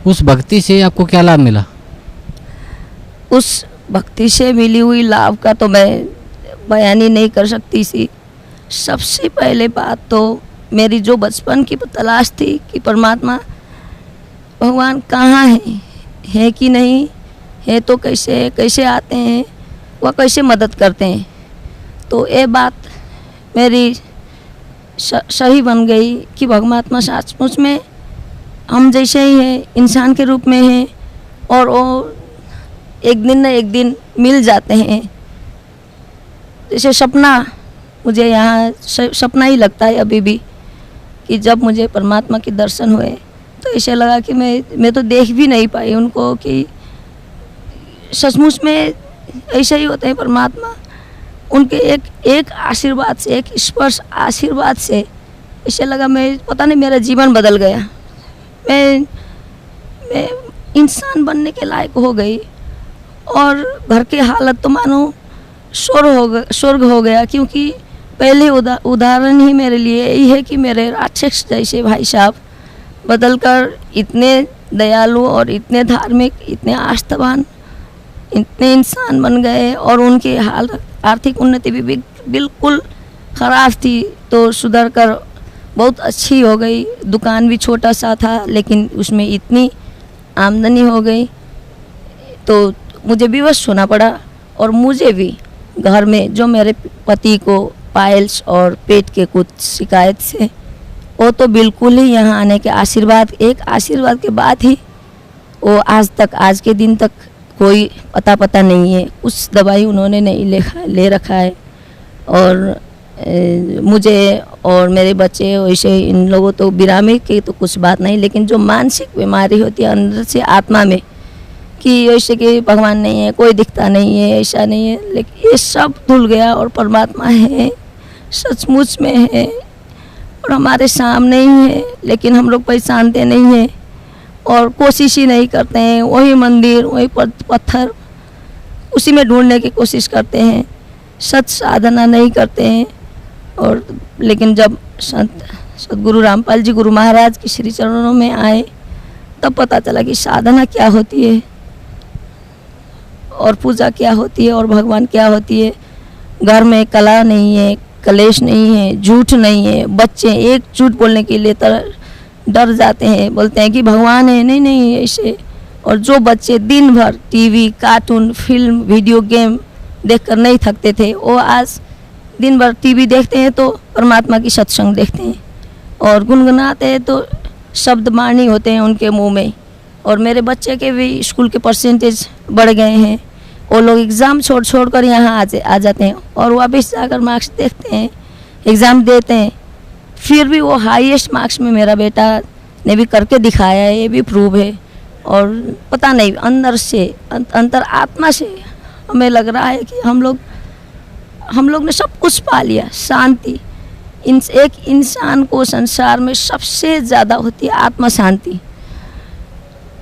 उस भक्ति से आपको क्या लाभ मिला? उस भक्ति से मिली हुई लाभ का तो मैं बयान ही नहीं कर सकती सी। सबसे पहले बात तो मेरी जो बचपन की तलाश थी कि परमात्मा भगवान कहाँ है कि नहीं है, तो कैसे आते हैं, वह कैसे मदद करते हैं। तो ये बात मेरी सही बन गई कि भगवात्मा सचमुच में हम जैसे ही हैं, इंसान के रूप में हैं, और वो एक दिन न एक दिन मिल जाते हैं। जैसे सपना, मुझे यहाँ सपना ही लगता है अभी भी कि जब मुझे परमात्मा के दर्शन हुए तो ऐसे लगा कि मैं तो देख भी नहीं पाई उनको, कि सचमुच में ऐसा ही होता है परमात्मा। उनके एक आशीर्वाद से, एक स्पर्श आशीर्वाद से ऐसे लगा, मैं पता नहीं मेरा जीवन बदल गया। मैं इंसान बनने के लायक हो गई। और घर की हालत तो मानो स्वर्ग हो गया। क्योंकि पहले उदाहरण ही मेरे लिए यही है कि मेरे राक्षस जैसे भाई साहब बदलकर इतने दयालु और इतने धार्मिक, इतने आस्थावान, इतने इंसान बन गए। और उनकी हालत आर्थिक उन्नति भी बिल्कुल ख़राब थी, तो सुधर कर बहुत अच्छी हो गई। दुकान भी छोटा सा था लेकिन उसमें इतनी आमदनी हो गई तो मुझे विवश होना पड़ा। और मुझे भी घर में जो मेरे पति को पाइल्स और पेट के कुछ शिकायत से, वो तो बिल्कुल ही यहाँ आने के आशीर्वाद के बाद ही वो आज के दिन तक कोई पता नहीं है। कुछ दवाई उन्होंने नहीं ले रखा है। और मुझे और मेरे बच्चे वैसे इन लोगों तो बिरामी की तो कुछ बात नहीं, लेकिन जो मानसिक बीमारी होती है अंदर से आत्मा में कि ऐसे कि भगवान नहीं है, कोई दिखता नहीं है, ऐसा नहीं है, लेकिन ये सब धुल गया और परमात्मा है, सचमुच में है और हमारे सामने ही है। लेकिन हम लोग पहचानते नहीं हैं और कोशिश ही नहीं करते हैं। वही मंदिर, वही पत्थर, उसी में ढूंढने की कोशिश करते हैं, सत साधना नहीं करते हैं। और लेकिन जब सतगुरु रामपाल जी गुरु महाराज के श्री चरणों में आए तब पता चला कि साधना क्या होती है और पूजा क्या होती है और भगवान क्या होती है। घर में कला नहीं है, कलेश नहीं है, झूठ नहीं है। बच्चे एक झूठ बोलने के लिए डर जाते हैं, बोलते हैं कि भगवान है, नहीं ऐसे। और जो बच्चे दिन भर TV, cartoon, film, video game देखकर नहीं थकते थे, वो आज दिन भर टीवी देखते हैं तो परमात्मा की सत्संग देखते हैं और गुनगुनाते हैं तो शब्द वाणी होते हैं उनके मुंह में। और मेरे बच्चे के भी स्कूल के परसेंटेज बढ़ गए हैं। वो लोग एग्ज़ाम छोड़ कर यहाँ आ जाते हैं और वापस जाकर मार्क्स देखते हैं, एग्ज़ाम देते हैं, फिर भी वो हाईएस्ट मार्क्स में मेरा बेटा ने भी करके दिखाया है, ये भी प्रूव है। और पता नहीं अंदर से अंतर आत्मा से हमें लग रहा है कि हम लोग ने सब कुछ पा लिया। शांति, एक इंसान को संसार में सबसे ज़्यादा होती है आत्मा शांति।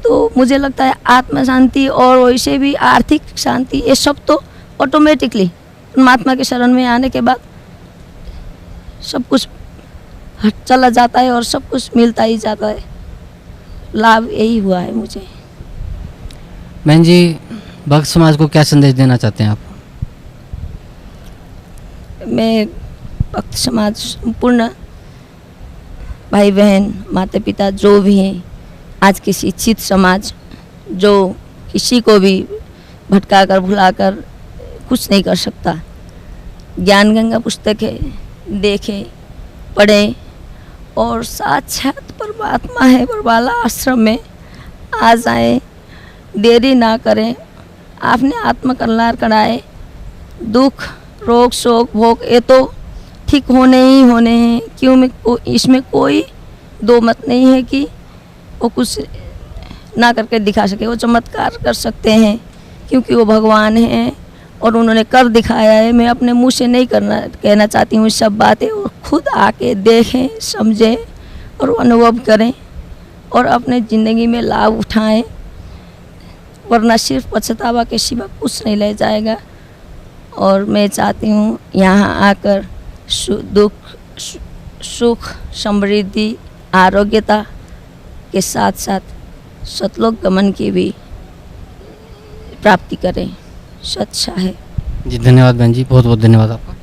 तो मुझे लगता है आत्मा शांति और वैसे भी आर्थिक शांति, ये सब तो ऑटोमेटिकली परमात्मा के शरण में आने के बाद सब कुछ चला जाता है और सब कुछ मिलता ही जाता है। लाभ यही हुआ है मुझे। बहन जी, भक्त समाज को क्या संदेश देना चाहते हैं आप? मैं भक्त समाज, संपूर्ण भाई बहन, माता पिता जो भी हैं, आज के शिक्षित समाज जो किसी को भी भटका कर भुलाकर कुछ नहीं कर सकता, ज्ञान गंगा पुस्तक है, देखें, पढ़ें और साक्षात परमात्मा है बरवाला आश्रम में आ जाएं, देरी ना करें। आपने आत्मकल्याण कराए, दुख, रोग, शोक, भोग ये तो ठीक होने ही होने हैं। क्यों में इसमें कोई दो मत नहीं है कि वो कुछ ना करके दिखा सके। वो चमत्कार कर सकते हैं क्योंकि वो भगवान हैं और उन्होंने कर दिखाया है। मैं अपने मुंह से नहीं कहना चाहती हूँ सब बातें, वो खुद आके देखें, समझें और अनुभव करें और अपने ज़िंदगी में लाभ उठाएं, वरना सिर्फ पछतावा के सिवा कुछ नहीं ले जाएगा। और मैं चाहती हूँ यहाँ आकर दुख, सुख, समृद्धि, आरोग्यता के साथ साथ सतलोक गमन की भी प्राप्ति करें। सच्चा है। जी धन्यवाद बहन जी, बहुत बहुत धन्यवाद आपका।